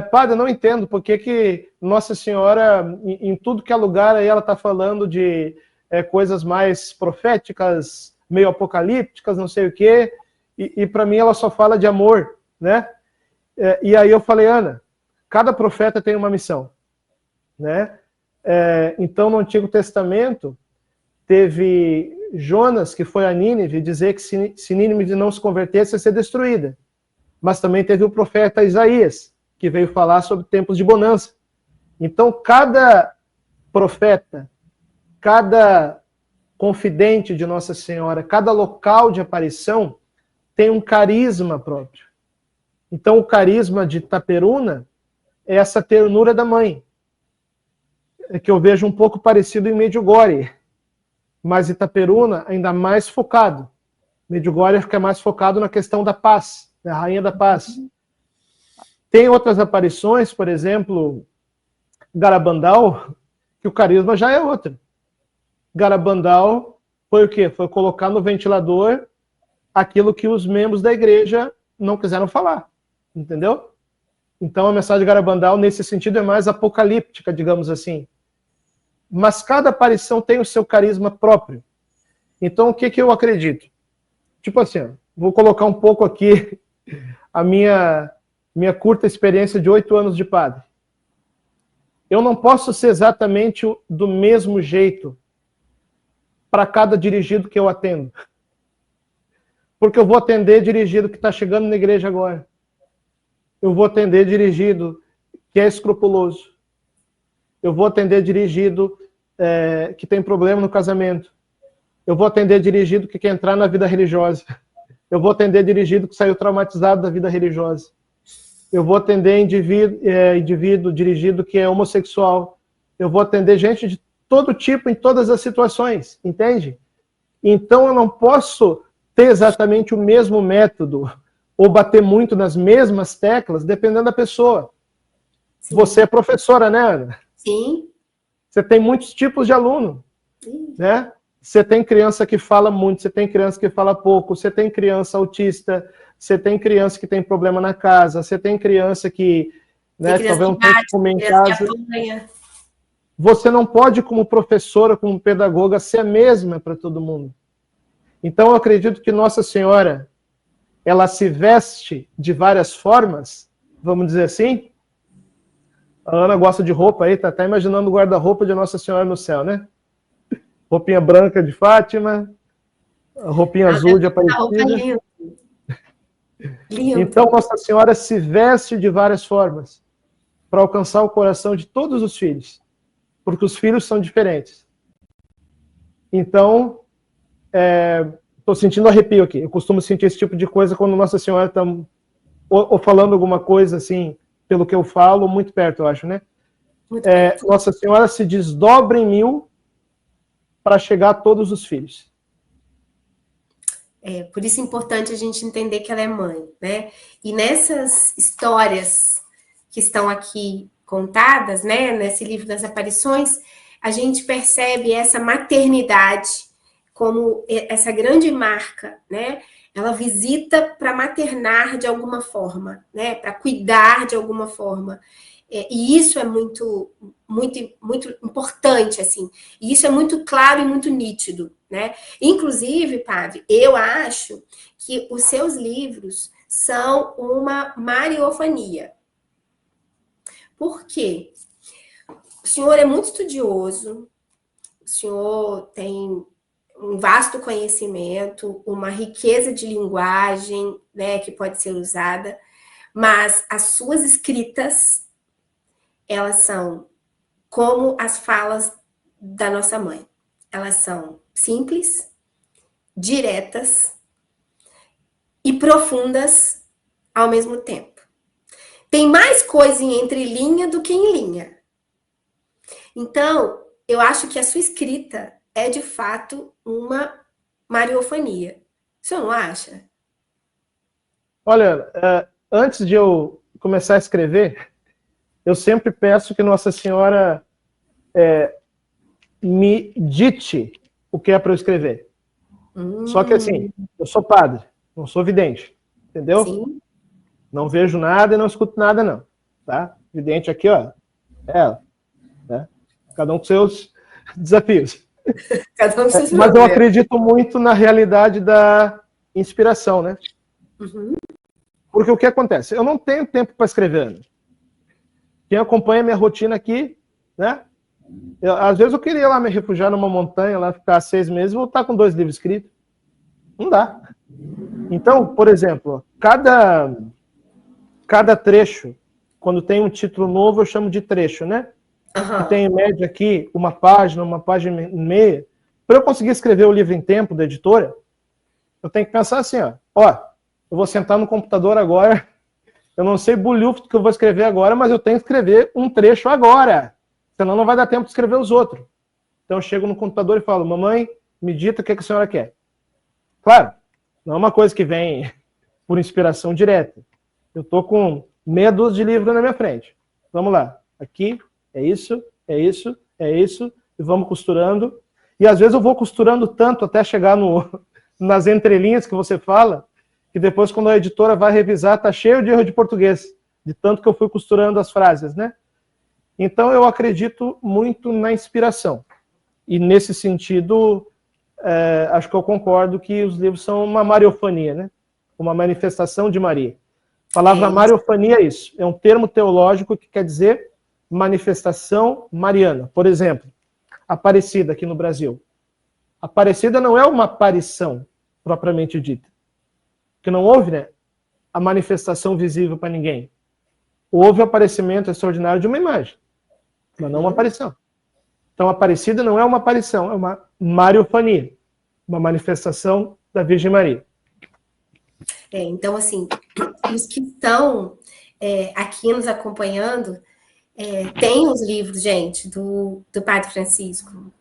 padre, eu não entendo por que Nossa Senhora, em tudo que é lugar, aí ela está falando de coisas mais proféticas, meio apocalípticas, não sei o quê, e para mim ela só fala de amor, né? E aí eu falei, Ana, cada profeta tem uma missão, né? Então, no Antigo Testamento, teve Jonas, que foi a Nínive, dizer que se Nínive não se convertesse, ia ser destruída. Mas também teve o profeta Isaías, que veio falar sobre tempos de bonança. Então, cada profeta, cada confidente de Nossa Senhora, cada local de aparição tem um carisma próprio. Então, o carisma de Itaperuna é essa ternura da mãe, que eu vejo um pouco parecido em Medjugorje, mas Itaperuna ainda mais focado. Medjugorje fica mais focado na questão da paz, da rainha da paz. Tem outras aparições, por exemplo, Garabandal, que o carisma já é outro. Garabandal foi o quê? Foi colocar no ventilador aquilo que os membros da igreja não quiseram falar, entendeu? Então a mensagem de Garabandal, nesse sentido, é mais apocalíptica, digamos assim. Mas cada aparição tem o seu carisma próprio. Então o que eu acredito? Tipo assim, vou colocar um pouco aqui a minha curta experiência de 8 anos de padre. Eu não posso ser exatamente do mesmo jeito para cada dirigido que eu atendo. Porque eu vou atender dirigido que está chegando na igreja agora. Eu vou atender dirigido que é escrupuloso. Eu vou atender dirigido que tem problema no casamento. Eu vou atender dirigido que quer entrar na vida religiosa. Eu vou atender dirigido que saiu traumatizado da vida religiosa. Eu vou atender indivíduo dirigido que é homossexual. Eu vou atender gente de todo tipo, em todas as situações, entende? Então eu não posso ter exatamente o mesmo método ou bater muito nas mesmas teclas, dependendo da pessoa. Sim. Você é professora, né, Ana? Sim. Você tem muitos tipos de aluno, né? Você tem criança que fala muito, você tem criança que fala pouco, você tem criança autista, você tem criança que tem problema na casa, você tem criança que, né, talvez não tenha que comer em casa. Você não pode, como professora, como pedagoga, ser a mesma para todo mundo. Então, eu acredito que Nossa Senhora, ela se veste de várias formas, vamos dizer assim. A Ana gosta de roupa aí, tá até imaginando o guarda-roupa de Nossa Senhora no céu, né? Roupinha branca de Fátima, roupinha azul de Aparecida. Então, Nossa Senhora se veste de várias formas para alcançar o coração de todos os filhos, porque os filhos são diferentes. Então, estou sentindo arrepio aqui. Eu costumo sentir esse tipo de coisa quando Nossa Senhora está ou falando alguma coisa assim, pelo que eu falo, muito perto, eu acho, né? Muito perto. Nossa Senhora se desdobra em 1000 para chegar a todos os filhos. Por isso é importante a gente entender que ela é mãe, né? E nessas histórias que estão aqui contadas, né, nesse livro das aparições, a gente percebe essa maternidade como essa grande marca, né? Ela visita para maternar de alguma forma, né? Para cuidar de alguma forma. E isso é muito, muito, muito importante, assim. E isso é muito claro e muito nítido, né? Inclusive, Padre, eu acho que os seus livros são uma mariofania. Por quê? O senhor é muito estudioso, o senhor tem um vasto conhecimento, uma riqueza de linguagem, né, que pode ser usada, mas as suas escritas, elas são como as falas da nossa mãe. Elas são simples, diretas e profundas ao mesmo tempo. Tem mais coisa em entrelinha do que em linha. Então, eu acho que a sua escrita é, de fato, uma mariofania. O senhor não acha? Olha, antes de eu começar a escrever, eu sempre peço que Nossa Senhora me dite o que é para eu escrever. Só que assim, eu sou padre, não sou vidente, entendeu? Sim. Não vejo nada e não escuto nada, não. Tá? Vidente aqui, ó, é ela. Né? Cada um com seus desafios. Cada um com seus Mas eu problemas. acredito muito na realidade da inspiração, né? Uhum. Porque o que acontece? Eu não tenho tempo para escrever. Né? Quem acompanha minha rotina aqui, né? Às vezes eu queria lá me refugiar numa montanha, lá ficar 6 meses e voltar com 2 livros escritos. Não dá. Então, por exemplo, cada trecho, quando tem um título novo, eu chamo de trecho, né? Que tem em média aqui uma página e meia. Para eu conseguir escrever o livro em tempo da editora, eu tenho que pensar assim, ó, eu vou sentar no computador agora, eu não sei bulhufo do que eu vou escrever agora, mas eu tenho que escrever um trecho agora, senão não vai dar tempo de escrever os outros. Então eu chego no computador e falo, mamãe, me dita o que a senhora quer. Claro, não é uma coisa que vem por inspiração direta. Eu estou com meia dúzia de livros na minha frente. Vamos lá, aqui, é isso, é isso, é isso, e vamos costurando. E às vezes eu vou costurando tanto até chegar nas entrelinhas que você fala, que depois quando a editora vai revisar, tá cheio de erro de português, de tanto que eu fui costurando as frases, né? Então eu acredito muito na inspiração. E nesse sentido, acho que eu concordo que os livros são uma mariofania, né? Uma manifestação de Maria. A palavra mariofania é isso, é um termo teológico que quer dizer manifestação mariana. Por exemplo, Aparecida aqui no Brasil. Aparecida não é uma aparição propriamente dita. Porque não houve, né, a manifestação visível para ninguém. Houve o aparecimento extraordinário de uma imagem, mas não uma aparição. Então, Aparecida não é uma aparição, é uma mariofania, uma manifestação da Virgem Maria. Então, assim, os que estão aqui nos acompanhando, tem os livros, gente, do Padre Francisco.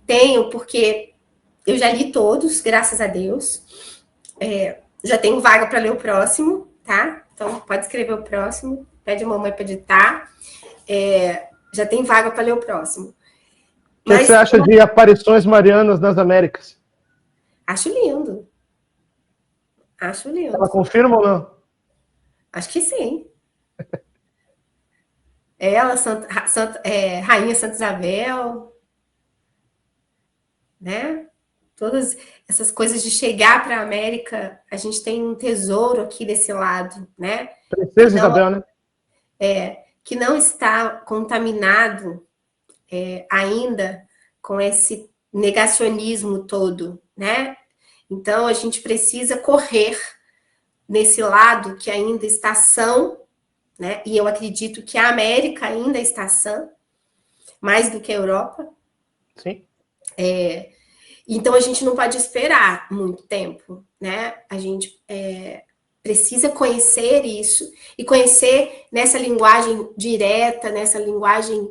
Tenho, porque eu já li todos, graças a Deus. Já tenho vaga para ler o próximo, tá? Então, pode escrever o próximo, pede a mamãe para editar. Já tem vaga para ler o próximo. O que você acha de aparições marianas nas Américas? Acho lindo. Acho lindo. Ela confirma ou não? Acho que sim. Ela, Rainha Santa Isabel, né? Todas essas coisas de chegar para a América, a gente tem um tesouro aqui desse lado, né? Princesa Isabel, né? Que não está contaminado ainda com esse negacionismo todo, né? Então a gente precisa correr nesse lado que ainda está são, né? E eu acredito que a América ainda está sã, mais do que a Europa. Sim. Então, a gente não pode esperar muito tempo, né? A gente precisa conhecer isso e conhecer nessa linguagem direta, nessa linguagem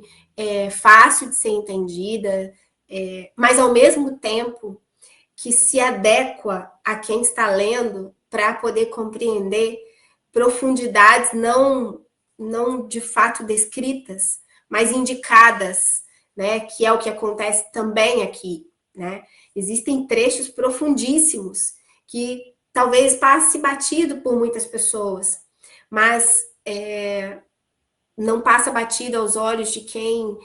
fácil de ser entendida, mas ao mesmo tempo que se adequa a quem está lendo para poder compreender profundidades não de fato descritas, mas indicadas, né? Que é o que acontece também aqui, né? Existem trechos profundíssimos que talvez passe batido por muitas pessoas, mas não passa batido aos olhos de quem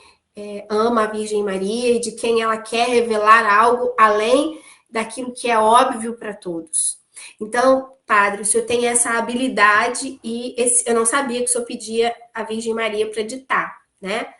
ama a Virgem Maria e de quem ela quer revelar algo além daquilo que é óbvio para todos. Então, padre, o senhor tem essa habilidade e eu não sabia que o senhor pedia a Virgem Maria para ditar, né?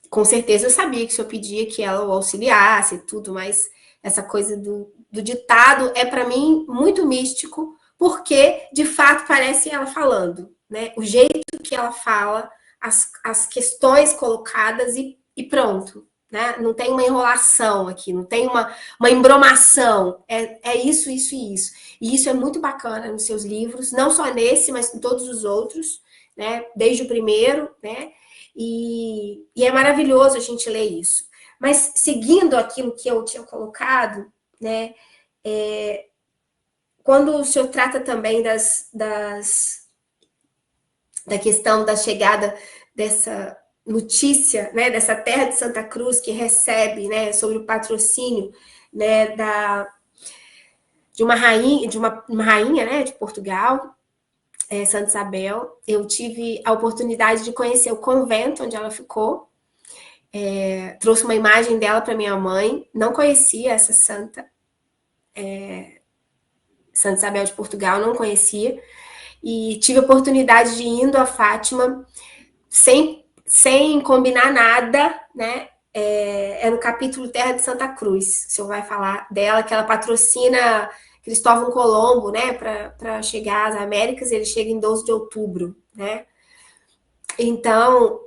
Com certeza eu sabia que o senhor pedia que ela o auxiliasse e tudo, mas essa coisa do ditado é para mim muito místico, porque de fato parece ela falando, né? O jeito que ela fala, as questões colocadas e pronto, né? Não tem uma enrolação aqui, não tem uma embromação, é isso, isso e isso. E isso é muito bacana nos seus livros, não só nesse, mas em todos os outros, né? Desde o primeiro, né? E é maravilhoso a gente ler isso. Mas seguindo aquilo que eu tinha colocado, né? Quando o senhor trata também da questão da chegada dessa notícia, né, dessa terra de Santa Cruz que recebe, né, sobre o patrocínio, né, de uma rainha, né, de Portugal, Santa Isabel. Eu tive a oportunidade de conhecer o convento onde ela ficou. Trouxe uma imagem dela para minha mãe. Não conhecia essa santa. Santa Isabel de Portugal, não conhecia. E tive a oportunidade de ir indo a Fátima sem combinar nada, né? É no capítulo Terra de Santa Cruz. O senhor vai falar dela, que ela patrocina Cristóvão Colombo, né? Para chegar às Américas, ele chega em 12 de outubro, né? Então,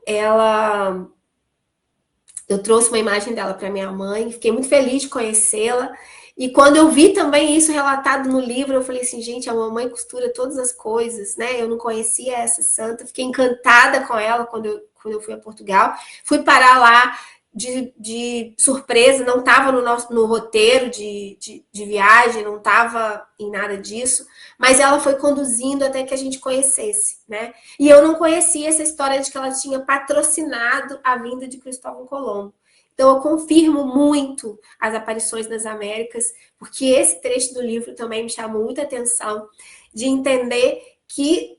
eu trouxe uma imagem dela para minha mãe, fiquei muito feliz de conhecê-la. E quando eu vi também isso relatado no livro, eu falei assim, gente, a mamãe costura todas as coisas, né? Eu não conhecia essa santa, fiquei encantada com ela quando eu fui a Portugal. Fui parar lá de surpresa, não estava no roteiro de viagem, não estava em nada disso, mas ela foi conduzindo até que a gente conhecesse, né? E eu não conhecia essa história de que ela tinha patrocinado a vinda de Cristóvão Colombo. Então, eu confirmo muito as aparições nas Américas, porque esse trecho do livro também me chamou muita atenção, de entender que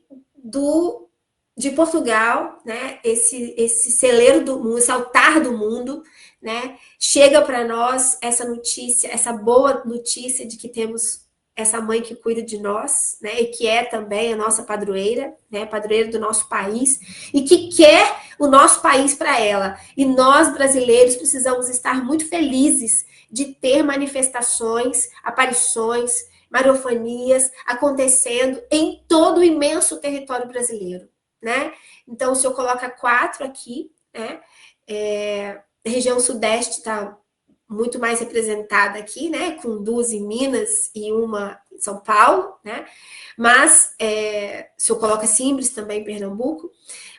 de Portugal, né, esse celeiro do mundo, esse altar do mundo, né, chega para nós essa notícia, essa boa notícia de que temos essa mãe que cuida de nós, né, e que é também a nossa padroeira, né, padroeira do nosso país, e que quer o nosso país para ela. E nós, brasileiros, precisamos estar muito felizes de ter manifestações, aparições, mariofanias acontecendo em todo o imenso território brasileiro, né? Então, o senhor coloca 4 aqui, né? A região sudeste está muito mais representada aqui, né? Com 2 em Minas e uma em São Paulo, né? Mas o senhor coloca Simbres também em Pernambuco.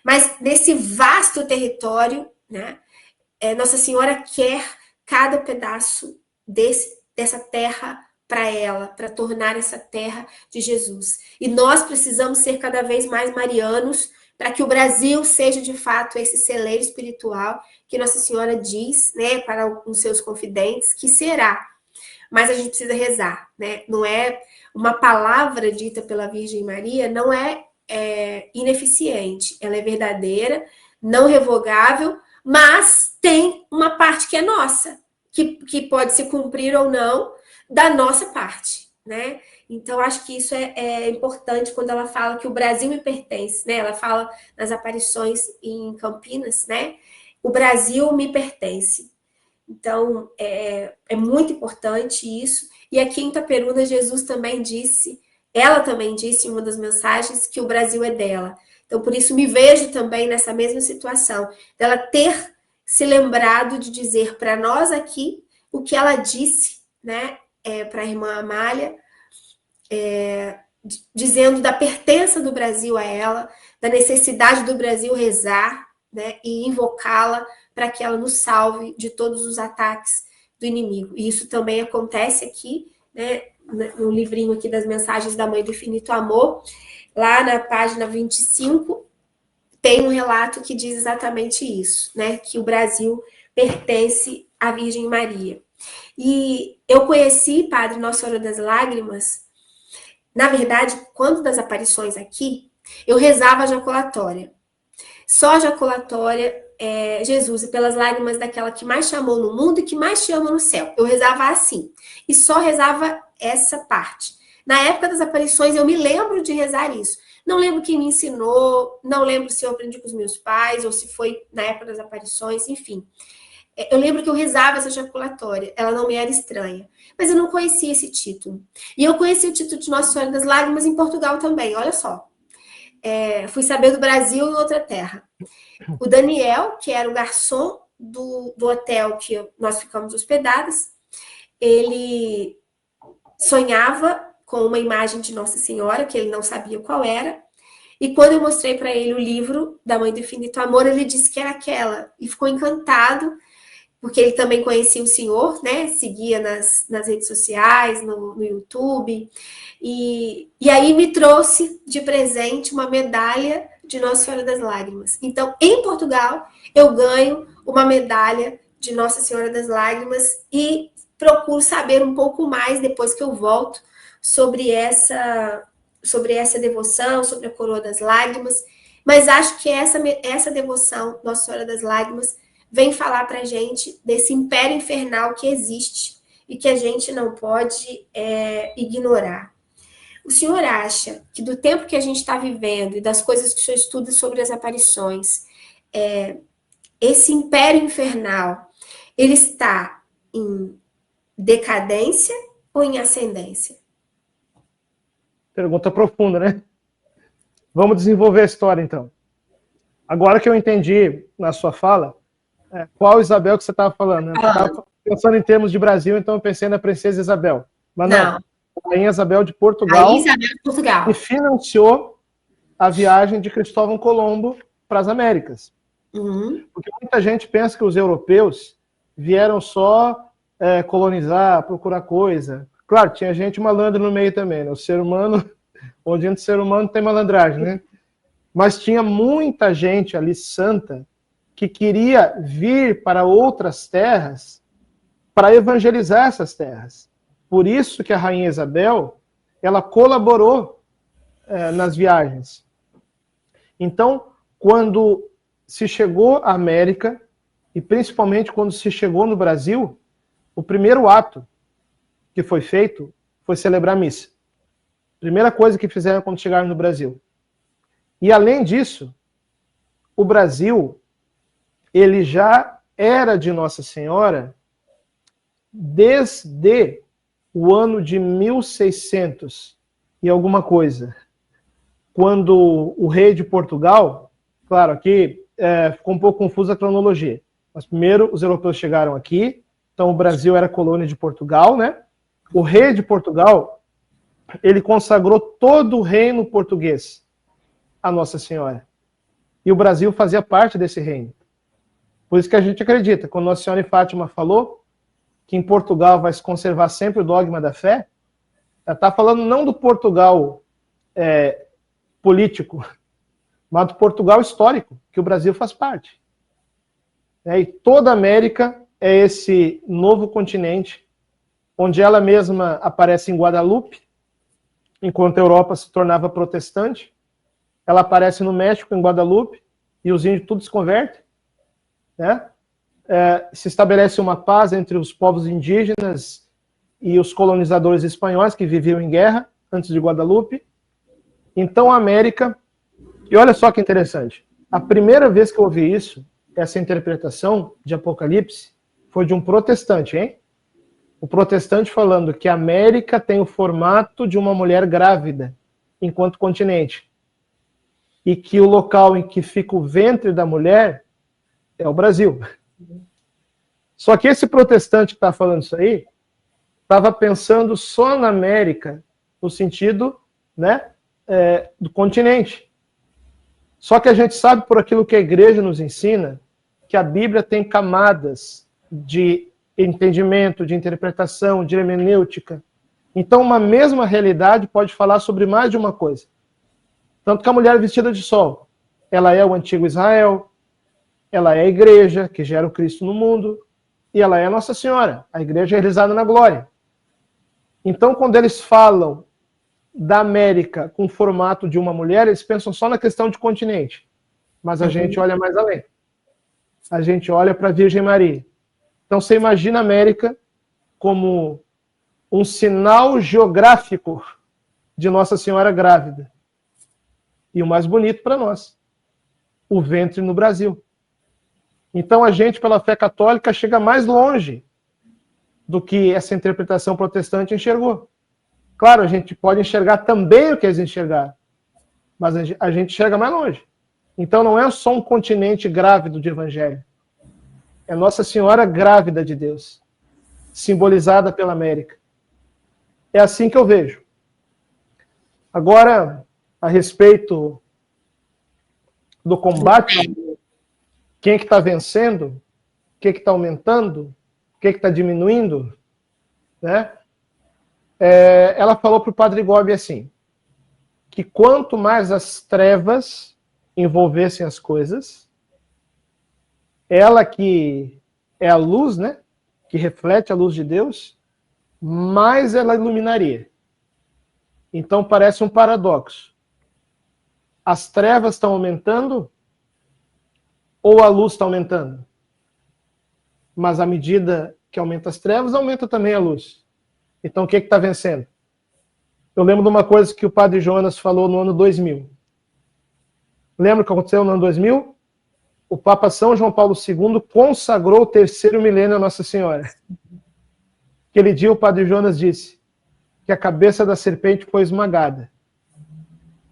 Mas nesse vasto território, né? Nossa Senhora quer cada pedaço dessa terra para ela, para tornar essa terra de Jesus. E nós precisamos ser cada vez mais marianos para que o Brasil seja, de fato, esse celeiro espiritual que Nossa Senhora diz, né, para os seus confidentes, que será. Mas a gente precisa rezar, né? Não é uma palavra dita pela Virgem Maria, não é ineficiente. Ela é verdadeira, não revogável, mas tem uma parte que é nossa, que pode se cumprir ou não da nossa parte, né? Então, acho que isso é importante quando ela fala que o Brasil me pertence, né? Ela fala nas aparições em Campinas, né? O Brasil me pertence. Então, é muito importante isso. E aqui em Itaperuna, Jesus também disse, ela também disse em uma das mensagens, que o Brasil é dela. Então, por isso, me vejo também nessa mesma situação, dela ter se lembrado de dizer para nós aqui, o que ela disse, né, para a irmã Amália, dizendo da pertença do Brasil a ela, da necessidade do Brasil rezar, né, e invocá-la para que ela nos salve de todos os ataques do inimigo. E isso também acontece aqui, né, no livrinho aqui das mensagens da Mãe do Infinito Amor, lá na página 25, tem um relato que diz exatamente isso, né, que o Brasil pertence à Virgem Maria. E eu conheci Padre Nossa Senhora das Lágrimas, na verdade, quando das aparições aqui, eu rezava a jaculatória. Só a jaculatória, Jesus, e pelas lágrimas daquela que mais te amou no mundo e que mais te ama no céu. Eu rezava assim, e só rezava essa parte. Na época das aparições, eu me lembro de rezar isso. Não lembro quem me ensinou, não lembro se eu aprendi com os meus pais, ou se foi na época das aparições, enfim. Eu lembro que eu rezava essa jaculatória, ela não me era estranha. Mas eu não conhecia esse título. E eu conheci o título de Nossa Senhora das Lágrimas em Portugal também, olha só. Fui saber do Brasil em outra terra. O Daniel, que era o garçom do hotel que nós ficamos hospedadas, ele sonhava com uma imagem de Nossa Senhora, que ele não sabia qual era, e quando eu mostrei para ele o livro da Mãe do Infinito Amor, ele disse que era aquela, e ficou encantado, porque ele também conhecia o Senhor, né? Seguia nas redes sociais, no YouTube, e aí me trouxe de presente uma medalha de Nossa Senhora das Lágrimas. Então, em Portugal, eu ganho uma medalha de Nossa Senhora das Lágrimas e procuro saber um pouco mais, depois que eu volto, sobre essa devoção, sobre a Coroa das Lágrimas, mas acho que essa devoção, Nossa Senhora das Lágrimas, vem falar para a gente desse império infernal que existe e que a gente não pode ignorar. O senhor acha que do tempo que a gente está vivendo e das coisas que o senhor estuda sobre as aparições, esse império infernal, ele está em decadência ou em ascendência? Pergunta profunda, né? Vamos desenvolver a história, então. Agora que eu entendi na sua fala, qual Isabel que você estava falando? Eu estava pensando em termos de Brasil, então eu pensei na princesa Isabel. Mas não. A Rainha Isabel de Portugal. A Isabel de Portugal. E financiou a viagem de Cristóvão Colombo para as Américas. Uhum. Porque muita gente pensa que os europeus vieram só colonizar, procurar coisa. Claro, tinha gente malandra no meio também, né? O ser humano, onde entra o ser humano tem malandragem, né? Mas tinha muita gente ali santa que queria vir para outras terras para evangelizar essas terras. Por isso que a Rainha Isabel, ela colaborou nas viagens. Então, quando se chegou à América, e principalmente quando se chegou no Brasil, o primeiro ato que foi feito foi celebrar a missa. Primeira coisa que fizeram quando chegaram no Brasil. E além disso, o Brasil, ele já era de Nossa Senhora desde o ano de 1600 e alguma coisa. Quando o rei de Portugal, claro, aqui ficou um pouco confusa a cronologia, mas primeiro os europeus chegaram aqui, então o Brasil era colônia de Portugal, né? O rei de Portugal, ele consagrou todo o reino português a Nossa Senhora. E o Brasil fazia parte desse reino. Por isso que a gente acredita, quando Nossa Senhora em Fátima falou que em Portugal vai se conservar sempre o dogma da fé, ela está falando não do Portugal político, mas do Portugal histórico, que o Brasil faz parte. E toda a América é esse novo continente, onde ela mesma aparece em Guadalupe, enquanto a Europa se tornava protestante. Ela aparece no México, em Guadalupe, e os índios tudo se convertem. Né? Se estabelece uma paz entre os povos indígenas e os colonizadores espanhóis que viviam em guerra antes de Guadalupe. Então a América... E olha só que interessante. A primeira vez que eu ouvi isso, essa interpretação de Apocalipse, foi de um protestante, hein? O protestante falando que a América tem o formato de uma mulher grávida, enquanto continente. E que o local em que fica o ventre da mulher é o Brasil. Só que esse protestante que está falando isso aí, estava pensando só na América, no sentido, né, do continente. Só que a gente sabe, por aquilo que a igreja nos ensina, que a Bíblia tem camadas de entendimento, de interpretação, de hermenêutica. Então, uma mesma realidade pode falar sobre mais de uma coisa. Tanto que a mulher vestida de sol, ela é o antigo Israel, ela é a igreja que gera o Cristo no mundo, e ela é a Nossa Senhora, a igreja realizada na glória. Então, quando eles falam da América com o formato de uma mulher, eles pensam só na questão de continente. Mas a gente olha mais além. A gente olha para a Virgem Maria. Então, você imagina a América como um sinal geográfico de Nossa Senhora grávida. E o mais bonito para nós, o ventre no Brasil. Então, a gente, pela fé católica, chega mais longe do que essa interpretação protestante enxergou. Claro, a gente pode enxergar também o que eles enxergaram, mas a gente enxerga mais longe. Então não é só um continente grávido de evangelho. É Nossa Senhora grávida de Deus, simbolizada pela América. É assim que eu vejo. Agora, a respeito do combate, quem é que está vencendo? O que está aumentando? O que está diminuindo? Né? Ela falou para o Padre Gobi assim, que quanto mais as trevas envolvessem as coisas, ela que é a luz, né, que reflete a luz de Deus, mais ela iluminaria. Então parece um paradoxo. As trevas estão aumentando ou a luz está aumentando? Mas à medida que aumenta as trevas, aumenta também a luz. Então, o que está vencendo? Eu lembro de uma coisa que o Padre Jonas falou no ano 2000. Lembra o que aconteceu no ano 2000? O Papa São João Paulo II consagrou o terceiro milênio a Nossa Senhora. Aquele dia o Padre Jonas disse que a cabeça da serpente foi esmagada.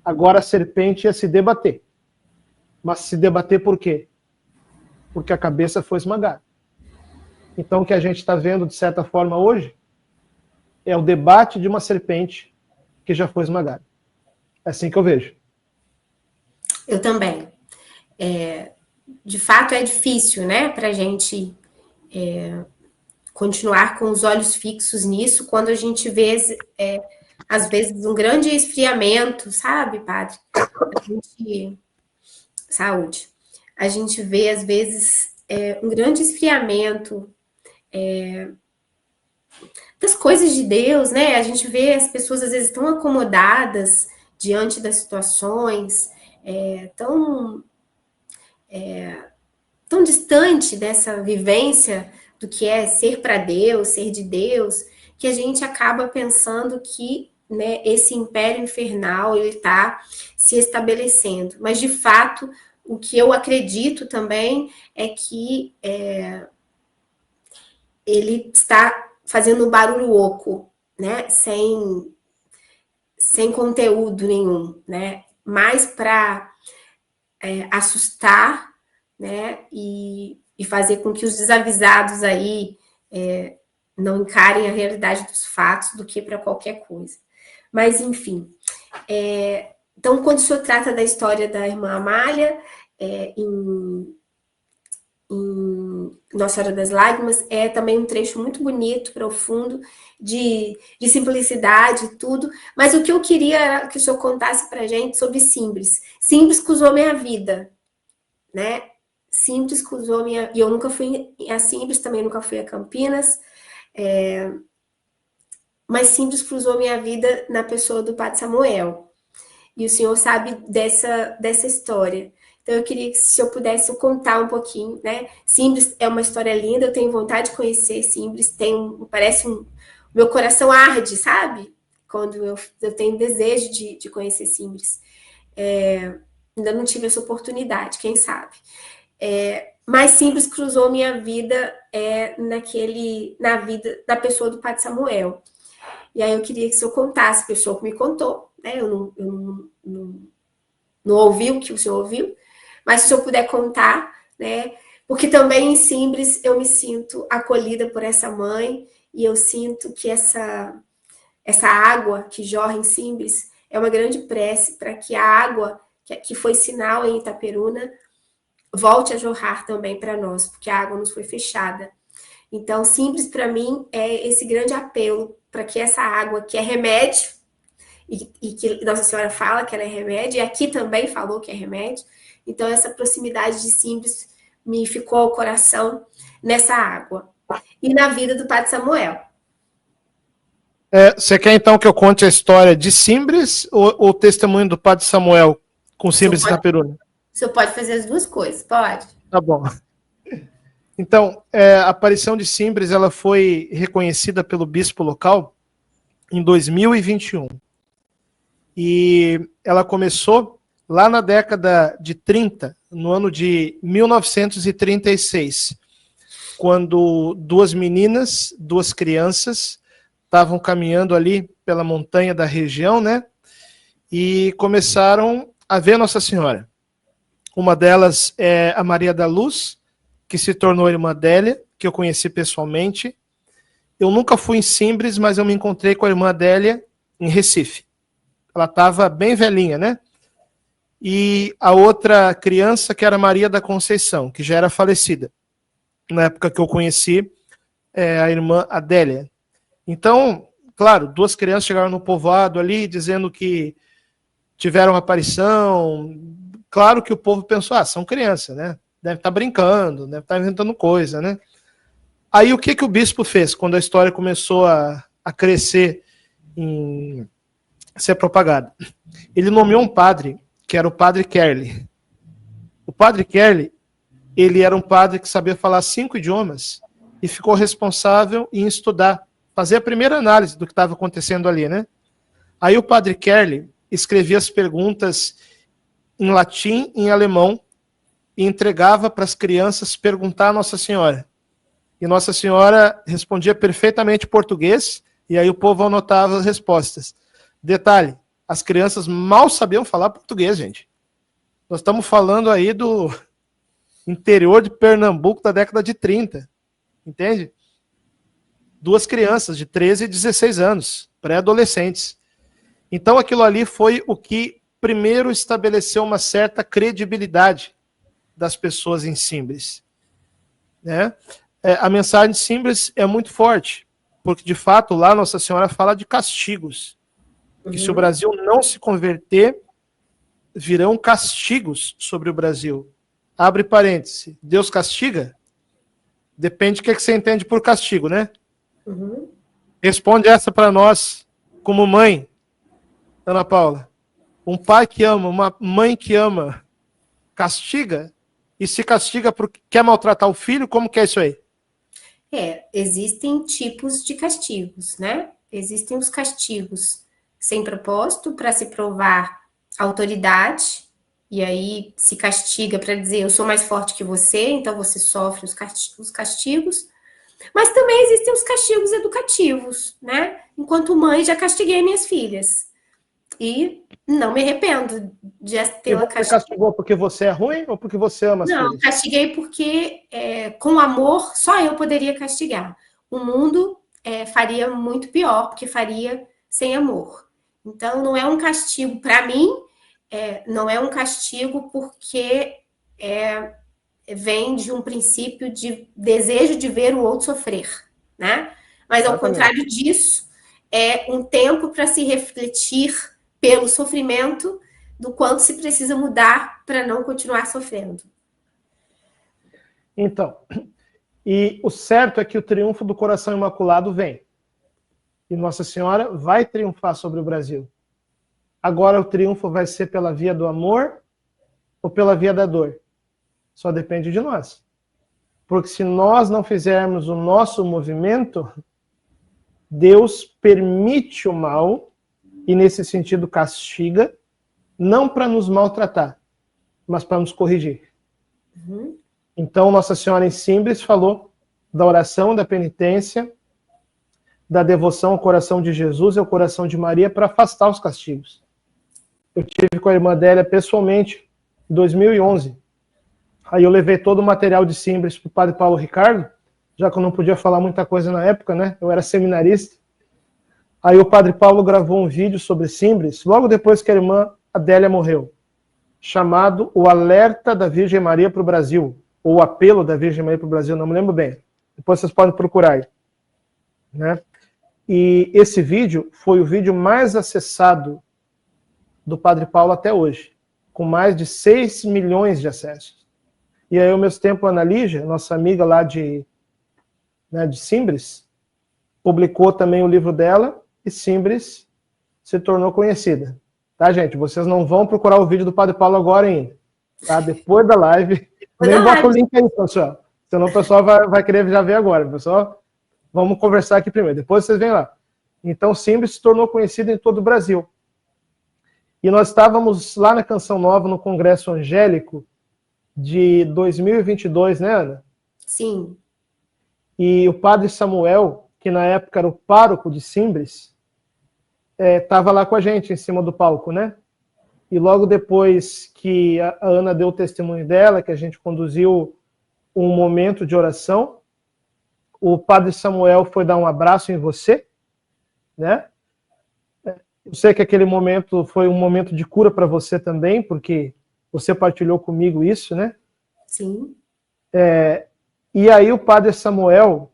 Agora a serpente ia se debater. Mas se debater por quê? Porque a cabeça foi esmagada. Então, o que a gente está vendo, de certa forma, hoje, é o debate de uma serpente que já foi esmagada. É assim que eu vejo. Eu também. De fato, é difícil, né, para a gente continuar com os olhos fixos nisso, quando a gente vê, às vezes, um grande esfriamento, sabe, padre? Saúde. A gente vê, às vezes, um grande esfriamento das coisas de Deus, né? A gente vê as pessoas, às vezes, tão acomodadas diante das situações, tão distante dessa vivência do que é ser para Deus, ser de Deus, que a gente acaba pensando que, né, esse império infernal ele está se estabelecendo. Mas, de fato, o que eu acredito também é que ele está fazendo um barulho oco, né, sem conteúdo nenhum, né, mais para assustar, né, e fazer com que os desavisados aí não encarem a realidade dos fatos do que para qualquer coisa. Mas, enfim. Então, quando o senhor trata da história da irmã Amália, em Nossa Senhora das Lágrimas, é também um trecho muito bonito, profundo, de simplicidade e tudo. Mas o que eu queria era que o senhor contasse para a gente sobre Simbres. Simbres cruzou minha vida, né? Simbres cruzou minha... E eu nunca fui a Simbres, também nunca fui a Campinas, mas Simbres cruzou minha vida na pessoa do Padre Samuel. E o senhor sabe dessa história. Então, eu queria que, se eu pudesse contar um pouquinho, né? Simbres é uma história linda, eu tenho vontade de conhecer Simbres, meu coração arde, sabe? Quando eu tenho desejo de conhecer Simbres. Ainda não tive essa oportunidade, quem sabe. Mas Simbres cruzou minha vida na vida da pessoa do Padre Samuel. E aí eu queria que o senhor contasse, a pessoa que me contou, né? Eu não ouvi o que o senhor ouviu, mas se o senhor puder contar, né? Porque também em Simbres eu me sinto acolhida por essa mãe e eu sinto que essa água que jorra em Simbres é uma grande prece para que a água que foi sinal em Itaperuna volte a jorrar também para nós, porque a água nos foi fechada. Então, Simbres para mim é esse grande apelo para que essa água que é remédio, e que Nossa Senhora fala que ela é remédio, e aqui também falou que é remédio, então essa proximidade de Simbres me ficou ao coração nessa água. E na vida do Padre Samuel. Você quer então que eu conte a história de Simbres ou o testemunho do Padre Samuel com Simbres e Itaperuna? O senhor pode fazer as duas coisas, pode? Tá bom. Então, a aparição de Simbres ela foi reconhecida pelo bispo local em 2021. E ela começou lá na década de 30, no ano de 1936, quando duas meninas, duas crianças, estavam caminhando ali pela montanha da região, né? E começaram a ver Nossa Senhora. Uma delas é a Maria da Luz, que se tornou irmã Adélia, que eu conheci pessoalmente. Eu nunca fui em Simbres, mas eu me encontrei com a irmã Adélia em Recife. Ela estava bem velhinha, né? E a outra criança, que era Maria da Conceição, que já era falecida, na época que eu conheci a irmã Adélia. Então, claro, duas crianças chegaram no povoado ali, dizendo que tiveram aparição. Claro que o povo pensou, são crianças, né? Deve estar brincando, deve estar inventando coisa, né? Aí o que o bispo fez quando a história começou a crescer, em ser propagada? Ele nomeou um padre, que era o padre Kerley. O padre Kerley, ele era um padre que sabia falar 5 idiomas e ficou responsável em estudar, fazer a primeira análise do que estava acontecendo ali, né? Aí o padre Kerley escrevia as perguntas em latim e em alemão e entregava para as crianças perguntar a Nossa Senhora. E Nossa Senhora respondia perfeitamente português, e aí o povo anotava as respostas. Detalhe, as crianças mal sabiam falar português, gente. Nós estamos falando aí do interior de Pernambuco da década de 30, entende? Duas crianças de 13 e 16 anos, pré-adolescentes. Então aquilo ali foi o que primeiro estabeleceu uma certa credibilidade das pessoas em Simbres, né? A mensagem de Simbres é muito forte, porque de fato lá Nossa Senhora fala de castigos, que se o Brasil não se converter, virão castigos sobre o Brasil. Abre parêntese, Deus castiga? Depende do que você entende por castigo, né? Responde essa para nós, como mãe, Ana Paula. Um pai que ama, uma mãe que ama, castiga? E se castiga porque quer maltratar o filho, como que é isso aí? Existem tipos de castigos, né? Existem os castigos sem propósito, para se provar autoridade, e aí se castiga para dizer eu sou mais forte que você, então você sofre os castigos. Mas também existem os castigos educativos, né? Enquanto mãe, já castiguei minhas filhas. E não me arrependo de tê-la castigado. Você castigou porque você é ruim ou porque você ama as filhas? Não, castiguei porque com amor só eu poderia castigar. O mundo faria muito pior, porque faria sem amor. Então, não é um castigo, para mim, não é um castigo porque vem de um princípio de desejo de ver o outro sofrer, né? Mas, ao contrário disso, é um tempo para se refletir pelo sofrimento do quanto se precisa mudar para não continuar sofrendo. Então, e o certo é que o triunfo do coração imaculado vem. E Nossa Senhora vai triunfar sobre o Brasil. Agora o triunfo vai ser pela via do amor ou pela via da dor? Só depende de nós. Porque se nós não fizermos o nosso movimento, Deus permite o mal e, nesse sentido, castiga, não para nos maltratar, mas para nos corrigir. Então, Nossa Senhora em Simbres falou da oração, da penitência, da devoção ao coração de Jesus e ao coração de Maria para afastar os castigos. Eu tive com a irmã Adélia pessoalmente em 2011. Aí eu levei todo o material de Simbres para o padre Paulo Ricardo, já que eu não podia falar muita coisa na época, né? Eu era seminarista. Aí o padre Paulo gravou um vídeo sobre Simbres, logo depois que a irmã Adélia morreu, chamado O Alerta da Virgem Maria para o Brasil, ou O Apelo da Virgem Maria para o Brasil, não me lembro bem. Depois vocês podem procurar aí. Né? E esse vídeo foi o vídeo mais acessado do padre Paulo até hoje, com mais de 6 milhões de acessos. E aí, ao mesmo tempo, a Ana Lígia, nossa amiga lá de Simbres, publicou também o livro dela, e Simbres se tornou conhecida. Tá, gente? Vocês não vão procurar o vídeo do padre Paulo agora ainda. Tá? Depois da live. Nem bota o link aí, pessoal. Senão o pessoal vai querer já ver agora. Pessoal, vamos conversar aqui primeiro. Depois vocês vêm lá. Então, Simbres se tornou conhecida em todo o Brasil. E nós estávamos lá na Canção Nova, no Congresso Angélico, de 2022, né, Ana? Sim. E o padre Samuel, que na época era o pároco de Simbres, estava lá com a gente, em cima do palco, né? E logo depois que a Ana deu o testemunho dela, que a gente conduziu um momento de oração, o padre Samuel foi dar um abraço em você, né? Eu sei que aquele momento foi um momento de cura para você também, porque você partilhou comigo isso, né? Sim. E aí o padre Samuel,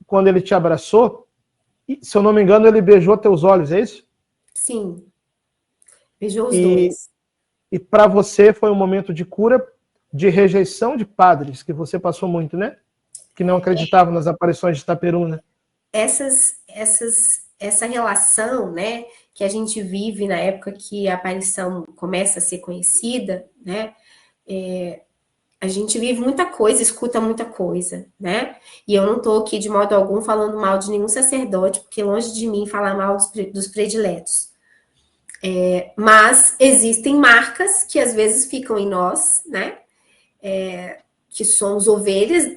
quando ele te abraçou, se eu não me engano, ele beijou teus olhos, é isso? Sim. Beijou os dois. E para você foi um momento de cura, de rejeição de padres, que você passou muito, né? Que não acreditavam nas aparições de Itaperuna. Essa relação, né, que a gente vive na época que a aparição começa a ser conhecida, né, a gente vive muita coisa, escuta muita coisa, né, e eu não estou aqui de modo algum falando mal de nenhum sacerdote, porque longe de mim falar mal dos prediletos. Mas existem marcas que às vezes ficam em nós, né, que somos ovelhas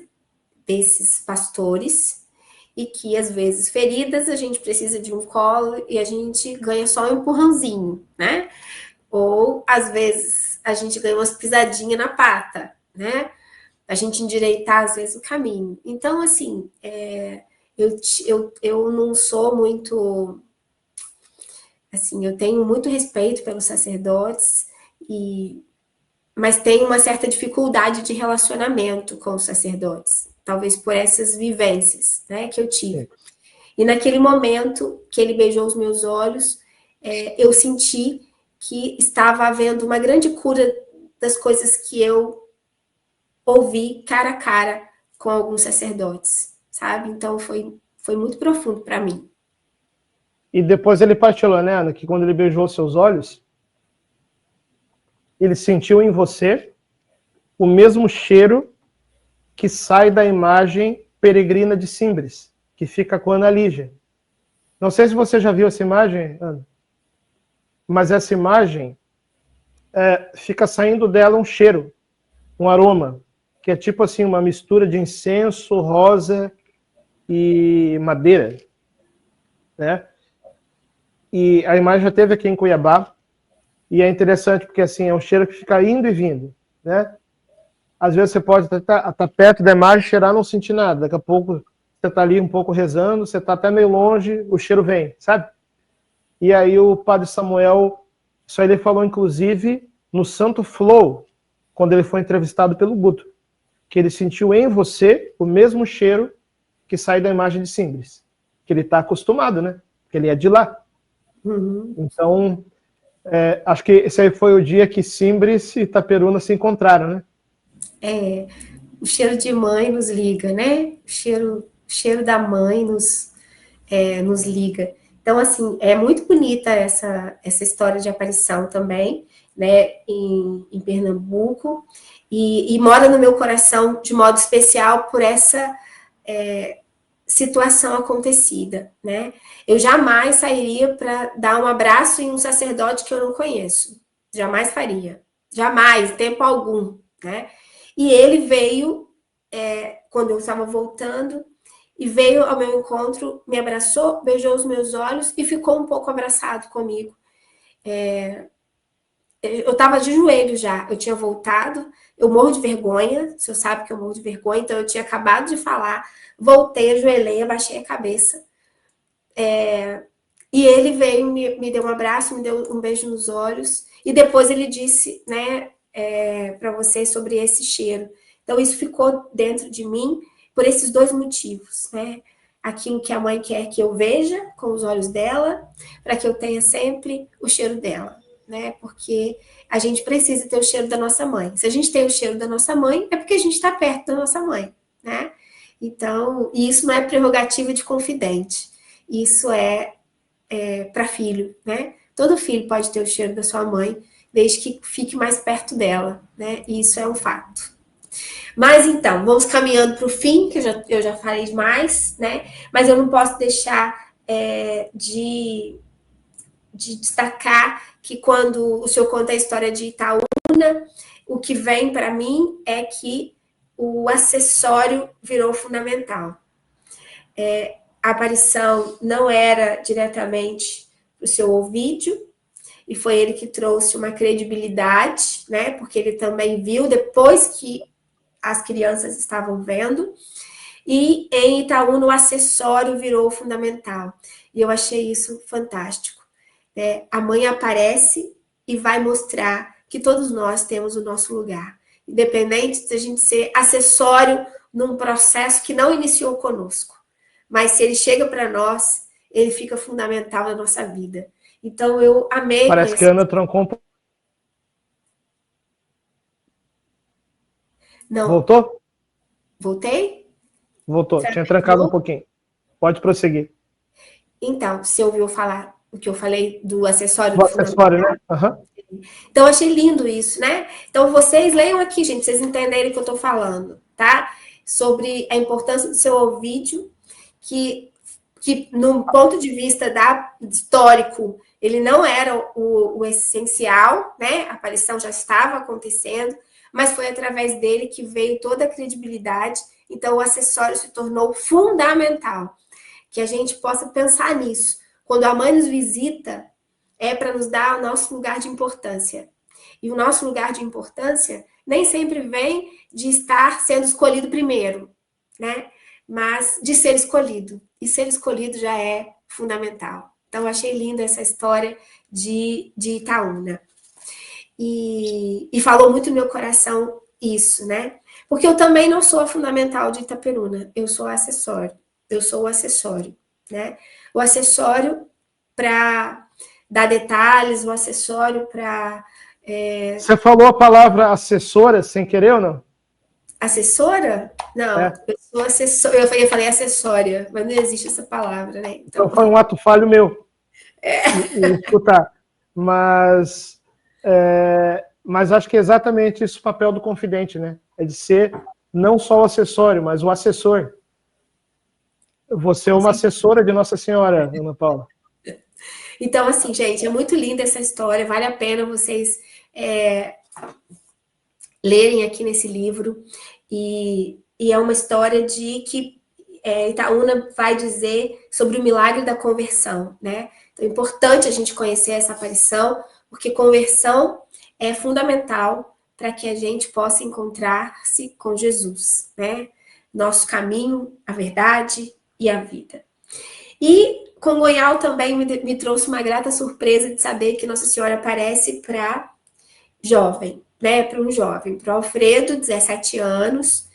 desses pastores, e que, às vezes, feridas, a gente precisa de um colo e a gente ganha só um empurrãozinho, né? Ou, às vezes, a gente ganha umas pisadinhas na pata, né? A gente endireitar, às vezes, o caminho. Então, assim, eu não sou muito... Assim, eu tenho muito respeito pelos sacerdotes, mas tenho uma certa dificuldade de relacionamento com os sacerdotes. Talvez por essas vivências, né, que eu tive. E naquele momento que ele beijou os meus olhos, eu senti que estava havendo uma grande cura das coisas que eu ouvi cara a cara com alguns sacerdotes, sabe? Então foi muito profundo para mim. E depois ele partilhou, né, Ana, que quando ele beijou seus olhos, ele sentiu em você o mesmo cheiro que sai da imagem peregrina de Simbres, que fica com a Ana Lígia. Não sei se você já viu essa imagem, Ana, mas essa imagem fica saindo dela um cheiro, um aroma, que é tipo assim, uma mistura de incenso, rosa e madeira, né? E a imagem já teve aqui em Cuiabá, e é interessante porque assim, é um cheiro que fica indo e vindo, né? Às vezes você pode estar perto da imagem, cheirar, não sentir nada. Daqui a pouco você está ali um pouco rezando, você está até meio longe, o cheiro vem, sabe? E aí o padre Samuel, isso aí ele falou inclusive no Santo Flow, quando ele foi entrevistado pelo Guto, que ele sentiu em você o mesmo cheiro que sai da imagem de Simbres, que ele está acostumado, né? Que ele é de lá. Uhum. Então, acho que esse aí foi o dia que Simbres e Itaperuna se encontraram, né? O cheiro de mãe nos liga, né? O cheiro da mãe nos liga. Então, assim, é muito bonita essa história de aparição também, né, em Pernambuco, e mora no meu coração de modo especial por essa situação acontecida, né? Eu jamais sairia para dar um abraço em um sacerdote que eu não conheço. Jamais faria. Jamais, tempo algum, né? E ele veio, quando eu estava voltando, e veio ao meu encontro, me abraçou, beijou os meus olhos e ficou um pouco abraçado comigo. eu estava de joelho já, eu tinha voltado, eu morro de vergonha, o senhor sabe que eu morro de vergonha, então eu tinha acabado de falar, voltei, ajoelhei, abaixei a cabeça, e ele veio, me deu um abraço, me deu um beijo nos olhos, e depois ele disse, né, para vocês sobre esse cheiro. Então isso ficou dentro de mim por esses dois motivos, né? Aquilo que a mãe quer que eu veja com os olhos dela, para que eu tenha sempre o cheiro dela, né? Porque a gente precisa ter o cheiro da nossa mãe. Se a gente tem o cheiro da nossa mãe, é porque a gente está perto da nossa mãe, né? Então, e isso não é prerrogativa de confidente. Isso é para filho, né? Todo filho pode ter o cheiro da sua mãe, desde que fique mais perto dela, né? E isso é um fato. Mas então, vamos caminhando para o fim, que eu já falei demais, né? Mas eu não posso deixar de destacar que quando o senhor conta a história de Itaúna, o que vem para mim é que o acessório virou fundamental. A aparição não era diretamente para o seu ouvido, e foi ele que trouxe uma credibilidade, né? Porque ele também viu depois que as crianças estavam vendo. E em Itaúna o acessório virou fundamental. E eu achei isso fantástico. A mãe aparece e vai mostrar que todos nós temos o nosso lugar. Independente de a gente ser acessório num processo que não iniciou conosco. Mas se ele chega para nós, ele fica fundamental na nossa vida. Então eu amei. Parece que a Ana trancou um pouco. Não. Voltou? Voltei? Voltou. Tinha trancado um pouquinho. Pode prosseguir. Então, você ouviu falar o que eu falei do acessório? Do acessório, né? Uhum. Então, eu achei lindo isso, né? Então, vocês leiam aqui, gente, vocês entenderem o que eu tô falando, tá? Sobre a importância do seu ouvido, que num ponto de vista histórico, ele não era o essencial, né? A aparição já estava acontecendo, mas foi através dele que veio toda a credibilidade. Então, o acessório se tornou fundamental. Que a gente possa pensar nisso. Quando a mãe nos visita, é para nos dar o nosso lugar de importância. E o nosso lugar de importância nem sempre vem de estar sendo escolhido primeiro, né? Mas de ser escolhido. E ser escolhido já é fundamental. Então, eu achei linda essa história de Itaúna. E falou muito no meu coração isso, né? Porque eu também não sou a fundamental de Itaperuna, eu sou acessório. Eu sou o acessório, né? O acessório para dar detalhes, o acessório para... Você falou a palavra assessora sem querer ou não? Assessora? Não, eu sou assessora. Eu falei acessória, mas não existe essa palavra, né? Então foi um ato falho meu. Escutar. Mas acho que é exatamente isso o papel do confidente, né? É de ser não só o acessório, mas o assessor. Você é uma assessora de Nossa Senhora, Ana Paula. Então, assim, gente, é muito linda essa história, vale a pena vocês lerem aqui nesse livro. E é uma história de que Itaúna vai dizer sobre o milagre da conversão, né? Então, é importante a gente conhecer essa aparição, porque conversão é fundamental para que a gente possa encontrar-se com Jesus, né? Nosso caminho, a verdade e a vida. E Congonhal também me trouxe uma grata surpresa de saber que Nossa Senhora aparece para jovem, né? Para um jovem, para o Alfredo, 17 anos.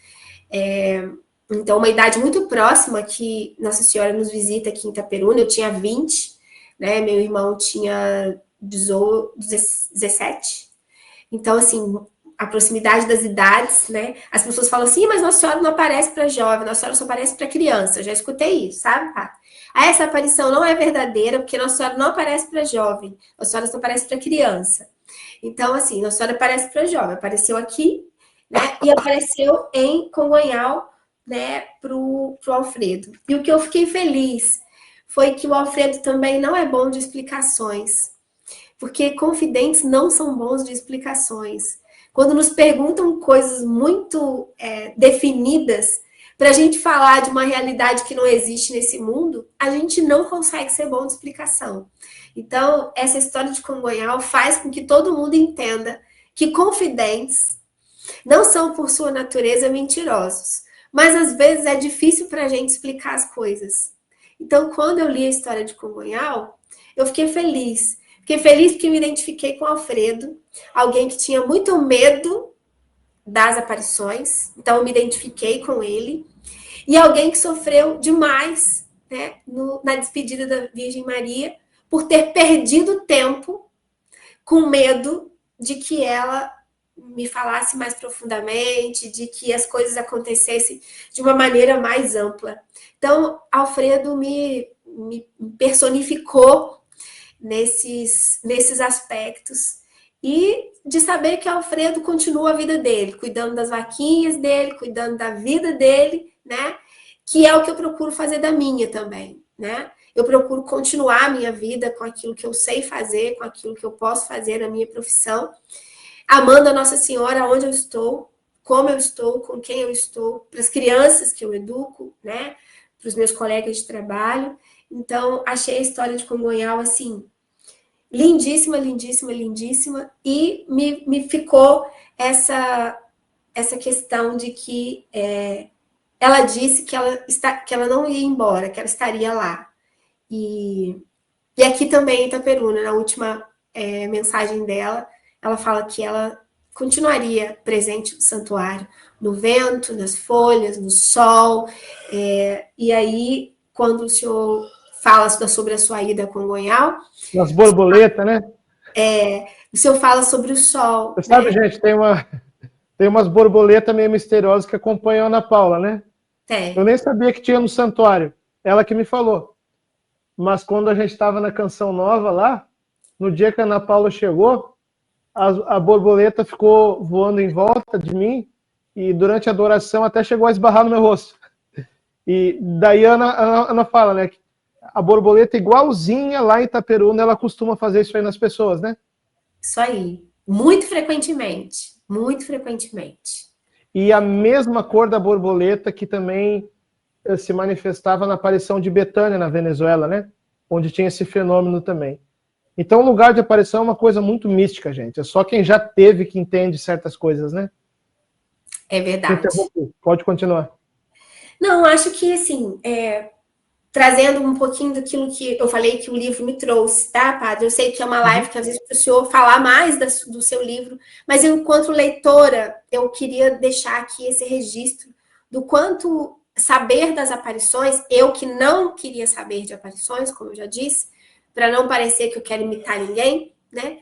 Então, uma idade muito próxima que Nossa Senhora nos visita aqui em Itaperuna. Eu tinha 20, né? Meu irmão tinha 17. Então, assim, a proximidade das idades, né? As pessoas falam assim, mas Nossa Senhora não aparece para jovem, Nossa Senhora só aparece para criança. Eu já escutei isso, sabe? Essa aparição não é verdadeira, porque Nossa Senhora não aparece para jovem, Nossa Senhora só aparece para criança. Então, assim, Nossa Senhora aparece para jovem, apareceu aqui, né? E apareceu em Congonhal, né? Pro Alfredo. E o que eu fiquei feliz foi que o Alfredo também não é bom de explicações, porque confidentes não são bons de explicações. Quando nos perguntam coisas muito definidas, para a gente falar de uma realidade que não existe nesse mundo, a gente não consegue ser bom de explicação. Então, essa história de Congonhal faz com que todo mundo entenda que confidentes não são, por sua natureza, mentirosos. Mas, às vezes, é difícil para a gente explicar as coisas. Então, quando eu li a história de Congonhal, eu fiquei feliz. Fiquei feliz porque me identifiquei com o Alfredo, alguém que tinha muito medo das aparições. Então, eu me identifiquei com ele. E alguém que sofreu demais, né, na despedida da Virgem Maria, por ter perdido tempo com medo de que ela me falasse mais profundamente, de que as coisas acontecessem de uma maneira mais ampla. Então, Alfredo me personificou nesses aspectos. E de saber que Alfredo continua a vida dele, cuidando das vaquinhas dele, cuidando da vida dele, né? Que é o que eu procuro fazer da minha também, né? Eu procuro continuar a minha vida com aquilo que eu sei fazer, com aquilo que eu posso fazer na minha profissão, amando a Nossa Senhora onde eu estou, como eu estou, com quem eu estou, para as crianças que eu educo, né? Para os meus colegas de trabalho. Então, achei a história de Congonhal, assim, lindíssima, lindíssima, lindíssima. E me ficou essa questão de que ela disse que ela não ia embora, que ela estaria lá. E aqui também em Itaperuna, na última mensagem dela, ela fala que ela continuaria presente no santuário, no vento, nas folhas, no sol. E aí, quando o senhor fala sobre a sua ida a Congonhal... Nas borboletas, né? O senhor fala sobre o sol. Você sabe, gente, tem umas borboletas meio misteriosas que acompanham a Ana Paula, né? Eu nem sabia que tinha no santuário. Ela que me falou. Mas quando a gente estava na Canção Nova lá, no dia que a Ana Paula chegou, a borboleta ficou voando em volta de mim e durante a adoração até chegou a esbarrar no meu rosto. E daí a Ana fala, né? Que a borboleta igualzinha lá em Itaperuna, ela costuma fazer isso aí nas pessoas, né? Isso aí. Muito frequentemente. Muito frequentemente. E a mesma cor da borboleta que também se manifestava na aparição de Betânia, na Venezuela, né? Onde tinha esse fenômeno também. Então, o lugar de aparição é uma coisa muito mística, gente. É só quem já teve que entende certas coisas, né? É verdade. Pode continuar. Não, acho que, assim, trazendo um pouquinho daquilo que eu falei que o livro me trouxe, tá, padre? Eu sei que é uma live que às vezes para o senhor falar mais do seu livro, mas eu, enquanto leitora, eu queria deixar aqui esse registro do quanto saber das aparições, eu que não queria saber de aparições, como eu já disse, para não parecer que eu quero imitar ninguém, né?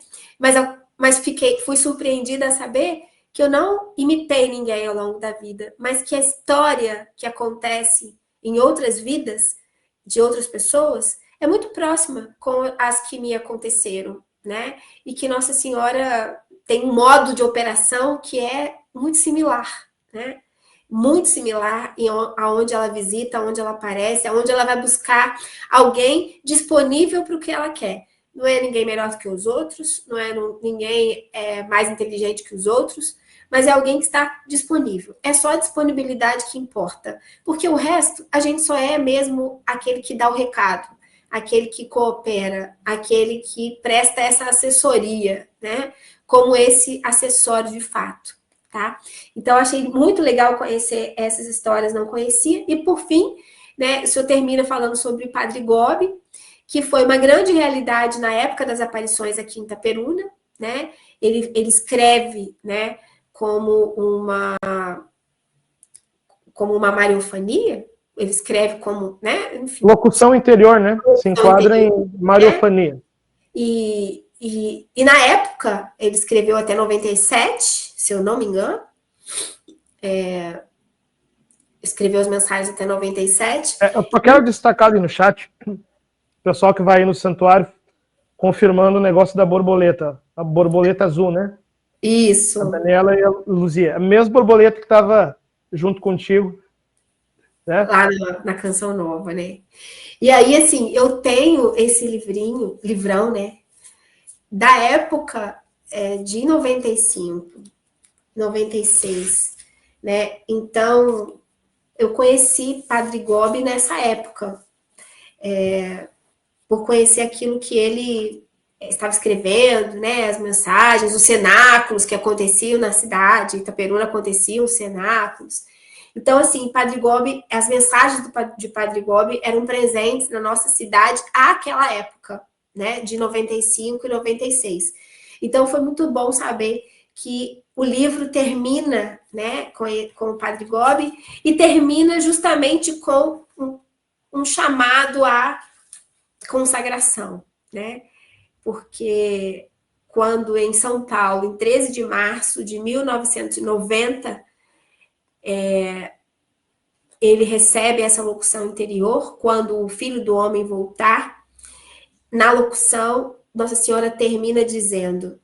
Mas fui surpreendida a saber que eu não imitei ninguém ao longo da vida, mas que a história que acontece em outras vidas de outras pessoas é muito próxima com as que me aconteceram, né? E que Nossa Senhora tem um modo de operação que é muito similar, né? Muito similar aonde ela visita, aonde ela aparece, aonde ela vai buscar alguém disponível para o que ela quer. Não é ninguém melhor que os outros, não é ninguém mais inteligente que os outros, mas é alguém que está disponível. É só a disponibilidade que importa, porque o resto, a gente só é mesmo aquele que dá o recado, aquele que coopera, aquele que presta essa assessoria, né? Como esse acessório de fato, tá? Então, achei muito legal conhecer essas histórias, não conhecia. E, por fim, né, o senhor termina falando sobre o Padre Gobi, que foi uma grande realidade na época das aparições aqui em Itaperuna, né? Ele escreve, né, como uma mariofania, ele escreve como, né? Enfim, locução interior, né? Se enquadra em mariofania. E na época, ele escreveu até 97, se eu não me engano. Escreveu as mensagens até 97. Eu só quero destacar ali no chat, o pessoal que vai aí no santuário, confirmando o negócio da borboleta, a borboleta azul, né? Isso. A Daniela e a Luzia. A mesma borboleta que estava junto contigo, né? Lá na Canção Nova, né? E aí, assim, eu tenho esse livrão, né? Da época de 95, 96, né? Então, eu conheci Padre Gobi nessa época. por conhecer aquilo que ele estava escrevendo, né, as mensagens, os cenáculos que aconteciam na cidade, Itaperuna aconteciam os cenáculos. Então, assim, Padre Gobi, as mensagens de Padre Gobi eram presentes na nossa cidade àquela época, né, de 95 e 96. Então, foi muito bom saber que o livro termina, né, com o Padre Gobi e termina justamente com um chamado à consagração, né? Porque quando em São Paulo, em 13 de março de 1990, ele recebe essa locução interior, quando o Filho do Homem voltar, na locução, Nossa Senhora termina dizendo: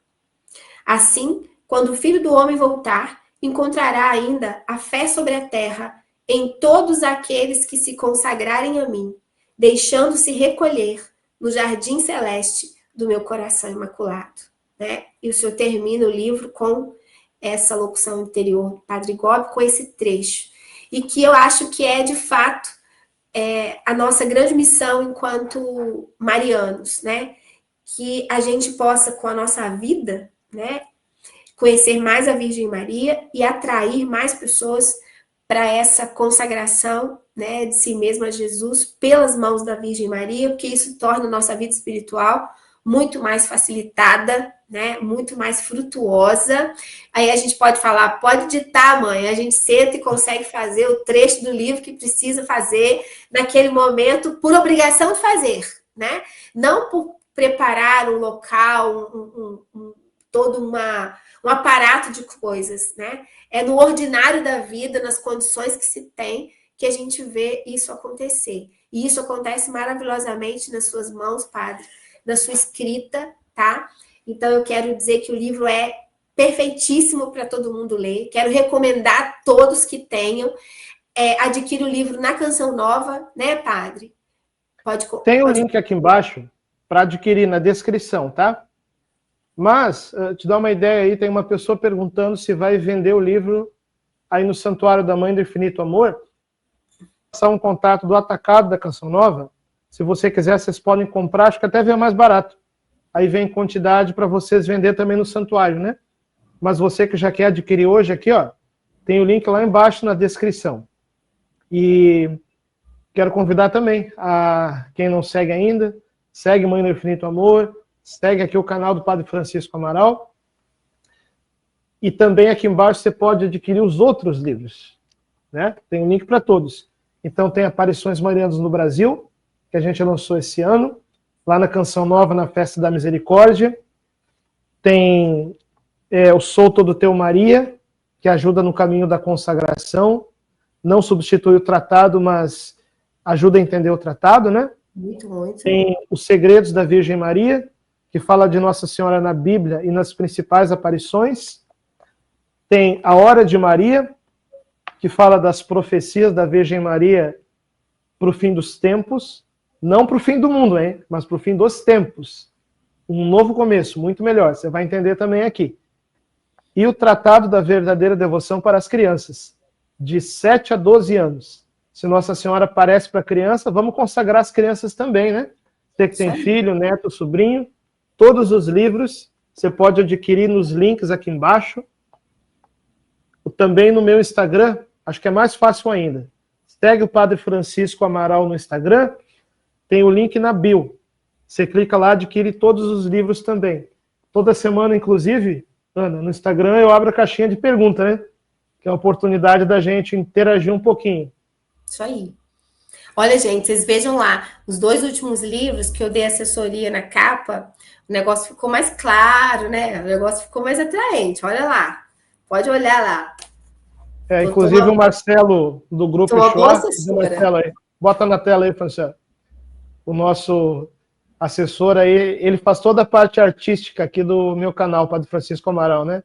assim, quando o Filho do Homem voltar, encontrará ainda a fé sobre a terra em todos aqueles que se consagrarem a mim, deixando-se recolher no jardim celeste do meu coração imaculado. Né? E o Senhor termina o livro com essa locução interior do Padre Gobi, com esse trecho. E que eu acho que é, de fato, a nossa grande missão enquanto marianos, né? Que a gente possa, com a nossa vida, né, conhecer mais a Virgem Maria e atrair mais pessoas para essa consagração, né, de si mesma a Jesus pelas mãos da Virgem Maria, porque isso torna a nossa vida espiritual muito mais facilitada, né, muito mais frutuosa. Aí a gente pode falar, pode ditar, mãe, a gente senta e consegue fazer o trecho do livro que precisa fazer naquele momento por obrigação de fazer, né? Não por preparar um local, todo um aparato de coisas, né? É no ordinário da vida, nas condições que se tem, que a gente vê isso acontecer. E isso acontece maravilhosamente nas suas mãos, Padre, na sua escrita, tá? Então, eu quero dizer que o livro é perfeitíssimo para todo mundo ler. Quero recomendar a todos que tenham. Adquire o livro na Canção Nova, né, Padre? Tem o link aqui embaixo para adquirir na descrição, tá? Mas, te dar uma ideia aí, tem uma pessoa perguntando se vai vender o livro aí no Santuário da Mãe do Infinito Amor. Passar um contato do atacado da Canção Nova. Se você quiser, vocês podem comprar, acho que até vem mais barato. Aí vem quantidade para vocês vender também no santuário, né? Mas você que já quer adquirir hoje aqui, ó, tem o link lá embaixo na descrição. E quero convidar também a quem não segue ainda, segue Mãe do Infinito Amor, segue aqui o canal do Padre Francisco Amaral. E também aqui embaixo você pode adquirir os outros livros, né? Tem um link para todos. Então tem Aparições Marianas no Brasil, que a gente lançou esse ano, lá na Canção Nova, na Festa da Misericórdia. Tem o Sou Todo Teu Maria, que ajuda no caminho da consagração. Não substitui o tratado, mas ajuda a entender o tratado, né? Muito, muito. Tem Os Segredos da Virgem Maria, que fala de Nossa Senhora na Bíblia e nas principais aparições. Tem A Hora de Maria, que fala das profecias da Virgem Maria para o fim dos tempos. Não para o fim do mundo, hein? Mas para o fim dos tempos. Um novo começo, muito melhor. Você vai entender também aqui. E o Tratado da Verdadeira Devoção para as Crianças, de 7 a 12 anos. Se Nossa Senhora aparece para a criança, vamos consagrar as crianças também, né? Você que tem filho, neto, sobrinho, todos os livros você pode adquirir nos links aqui embaixo. Também no meu Instagram, acho que é mais fácil ainda. Segue o Padre Francisco Amaral no Instagram, tem o link na bio. Você clica lá, adquire todos os livros também. Toda semana, inclusive, Ana, no Instagram eu abro a caixinha de pergunta, né? Que é a oportunidade da gente interagir um pouquinho. Isso aí. Olha, gente, vocês vejam lá, os 2 últimos livros que eu dei assessoria na capa, o negócio ficou mais claro, né? O negócio ficou mais atraente. Olha lá. Pode olhar lá. Inclusive o Marcelo, do Grupo Shoah, Marcelo aí. Bota na tela aí, Franciano. O nosso assessor aí, ele faz toda a parte artística aqui do meu canal, Padre Francisco Amaral, né?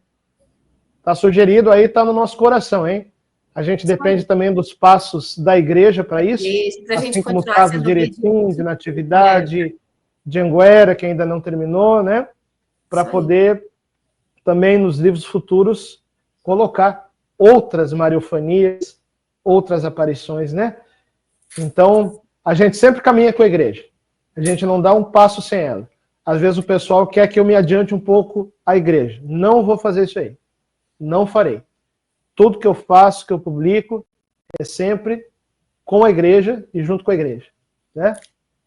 Tá sugerido aí, tá no nosso coração, hein? A gente depende também dos passos da igreja para isso. Pra assim gente como os continuar passos sendo direitinho, de Natividade, de Anguera, que ainda não terminou, né? Para poder também nos livros futuros colocar outras mariofanias, outras aparições, né? Então, a gente sempre caminha com a igreja. A gente não dá um passo sem ela. Às vezes o pessoal quer que eu me adiante um pouco à igreja. Não vou fazer isso aí. Não farei. Tudo que eu faço, que eu publico, é sempre com a igreja e junto com a igreja. Né?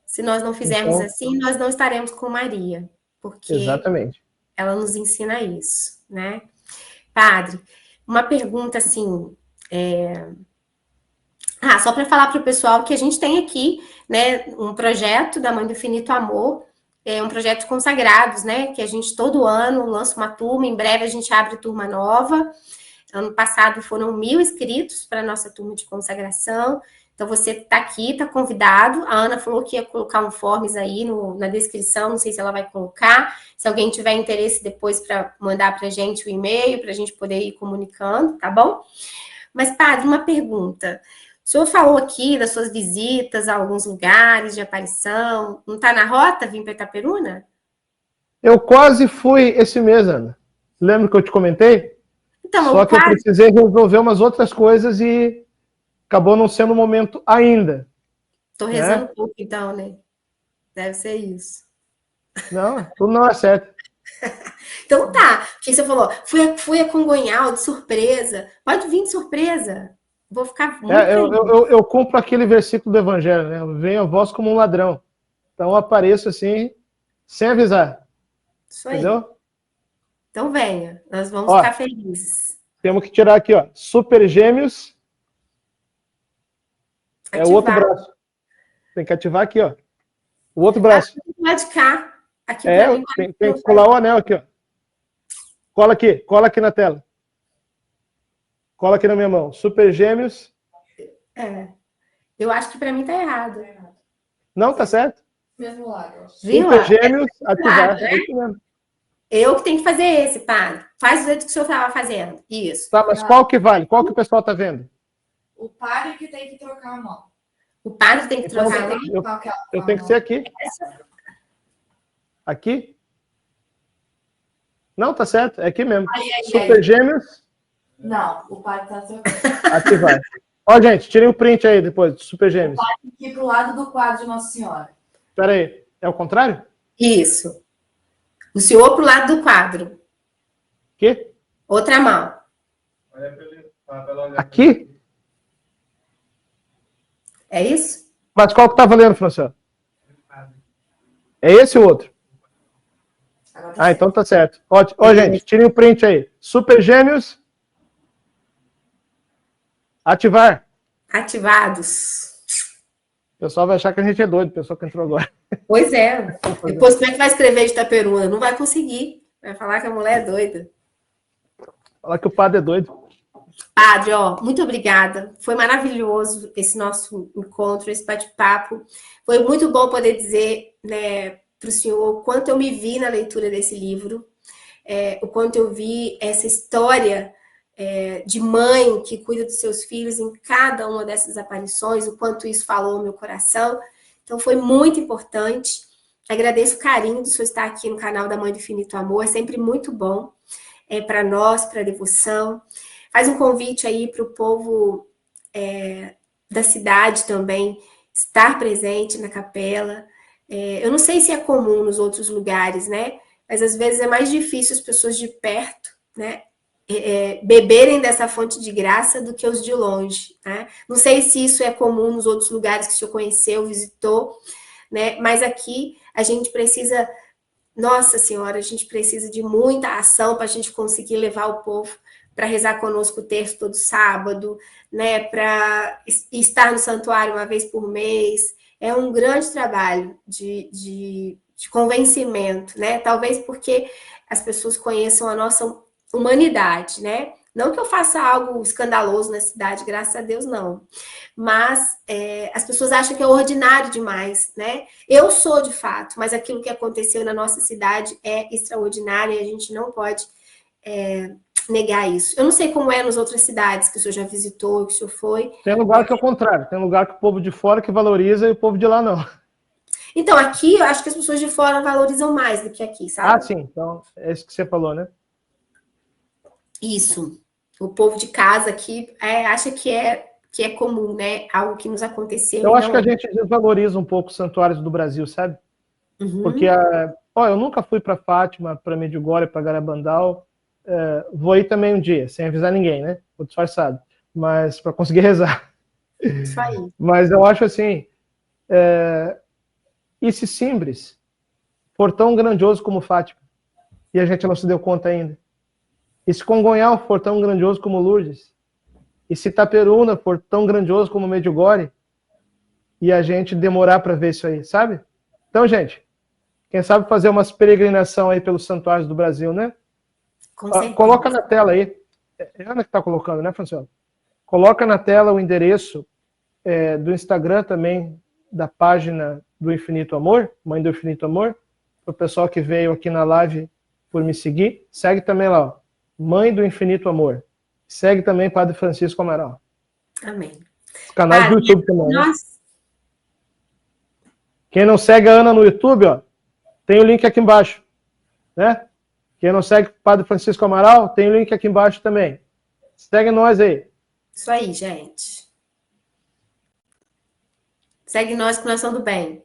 Se nós não fizermos Então, assim, nós não estaremos com Maria, porque exatamente. ela nos ensina isso, né? Padre, uma pergunta assim, só para falar para o pessoal que a gente tem aqui, né, um projeto da Mãe do Infinito Amor, um projeto de consagrados, né, que a gente todo ano lança uma turma, em breve a gente abre turma nova. Ano passado foram 1.000 inscritos para a nossa turma de consagração. Então, você está aqui, está convidado. A Ana falou que ia colocar um forms aí na descrição, não sei se ela vai colocar. Se alguém tiver interesse depois para mandar para a gente o e-mail, para a gente poder ir comunicando, tá bom? Mas, padre, uma pergunta. O senhor falou aqui das suas visitas a alguns lugares de aparição. Não está na rota vir para Itaperuna? Eu quase fui esse mês, Ana. Lembra que eu te comentei? Então, Só que eu precisei resolver umas outras coisas e acabou não sendo o momento ainda. Estou rezando um pouco, então, né? Deve ser isso. Não, tudo não é certo. Então tá, o que você falou? Fui a Congonhal de surpresa. Pode vir de surpresa. Vou ficar muito feliz. Eu cumpro aquele versículo do Evangelho, né? Eu venho a vós como um ladrão. Então eu apareço assim, sem avisar. Isso aí. Entendeu? Então venha, nós vamos ficar felizes. Temos que tirar aqui, ó. Super Gêmeos. É o outro braço. Tem que ativar aqui, ó. O outro braço. Do lado de cá. Aqui tem que colar o anel aqui, ó. Cola aqui na tela. Cola aqui na minha mão. Super Gêmeos. Eu acho que para mim tá errado. Não, tá certo. Mesmo lado. Super Gêmeos, ativar. É isso mesmo. Eu que tenho que fazer esse, padre. Faz o jeito que o senhor estava fazendo. Isso. Tá, mas qual que vale? Qual que o pessoal tá vendo? O padre que tem que trocar a mão. O padre tem que trocar a mão? Eu tenho que ser aqui. Aqui? Não, tá certo. É aqui mesmo. Super Gêmeos. Não, o padre tá trocando. Ativar. Ó, gente, tirem o print aí depois, Super Gêmeos. O padre tem que ir pro lado do quadro de Nossa Senhora. Espera aí. É o contrário? Isso. O senhor pro lado do quadro. Aqui? Outra mão. Aqui? É isso? Mas qual que tá valendo, Franciano? É esse ou outro? Então tá certo. Ó, gente, tirem o print aí. Super Gêmeos. Ativar. Ativados. O pessoal vai achar que a gente é doido, o pessoal que entrou agora. Pois é. Depois, como é que vai escrever de Itaperuna? Não vai conseguir. Vai falar que a mulher é doida. Falar que o padre é doido. Padre, muito obrigada. Foi maravilhoso esse nosso encontro, esse bate-papo. Foi muito bom poder dizer, né, para o senhor o quanto eu me vi na leitura desse livro, o quanto eu vi essa história de mãe que cuida dos seus filhos em cada uma dessas aparições, o quanto isso falou no meu coração. Então, foi muito importante. Agradeço o carinho do senhor estar aqui no canal da Mãe do Infinito Amor. É sempre muito bom para nós, para a devoção. Faz um convite aí para o povo da cidade também estar presente na capela. Eu não sei se é comum nos outros lugares, né? Mas às vezes é mais difícil as pessoas de perto, né, beberem dessa fonte de graça do que os de longe, né? Não sei se isso é comum nos outros lugares que o senhor conheceu, visitou, né? Mas aqui a gente precisa, Nossa Senhora, a gente precisa de muita ação para a gente conseguir levar o povo para rezar conosco o terço todo sábado, né? Para estar no santuário uma vez por mês. É um grande trabalho de convencimento, né? Talvez porque as pessoas conheçam a nossa humanidade, né? Não que eu faça algo escandaloso na cidade, graças a Deus, não. Mas as pessoas acham que é ordinário demais, né? Eu sou, de fato, mas aquilo que aconteceu na nossa cidade é extraordinário e a gente não pode negar isso. Eu não sei como é nas outras cidades que o senhor já visitou, que o senhor foi. Tem lugar que é o contrário. Tem lugar que o povo de fora que valoriza e o povo de lá não. Então, aqui eu acho que as pessoas de fora valorizam mais do que aqui, sabe? Ah, sim. Então, é isso que você falou, né? Isso. O povo de casa aqui acha que que é comum, né? Algo que nos aconteceu. Eu acho que a gente desvaloriza um pouco os santuários do Brasil, sabe? Porque eu nunca fui para Fátima, para Medjugorje, para Garabandal. Vou ir também um dia, sem avisar ninguém, né? Vou disfarçado. Mas para conseguir rezar. Isso aí. Mas eu acho assim, e se Simbres for tão grandioso como Fátima, e a gente não se deu conta ainda? E se Congonhal for tão grandioso como Lourdes? E se Itaperuna for tão grandioso como Medjugorje? E a gente demorar para ver isso aí, sabe? Então, gente, quem sabe fazer umas peregrinação aí pelos santuários do Brasil, né? Coloca na tela aí. É Ana que está colocando, né, Franciela? Coloca na tela o endereço do Instagram também, da página do Infinito Amor, Mãe do Infinito Amor, para o pessoal que veio aqui na live por me seguir. Segue também lá, ó, Mãe do Infinito Amor. Segue também Padre Francisco Amaral. Amém. Canal do YouTube também. Né? Nós... Quem não segue a Ana no YouTube, ó, tem o link aqui embaixo. Né? Quem não segue Padre Francisco Amaral, tem o link aqui embaixo também. Segue nós aí. Isso aí, gente. Segue nós que nós somos do bem.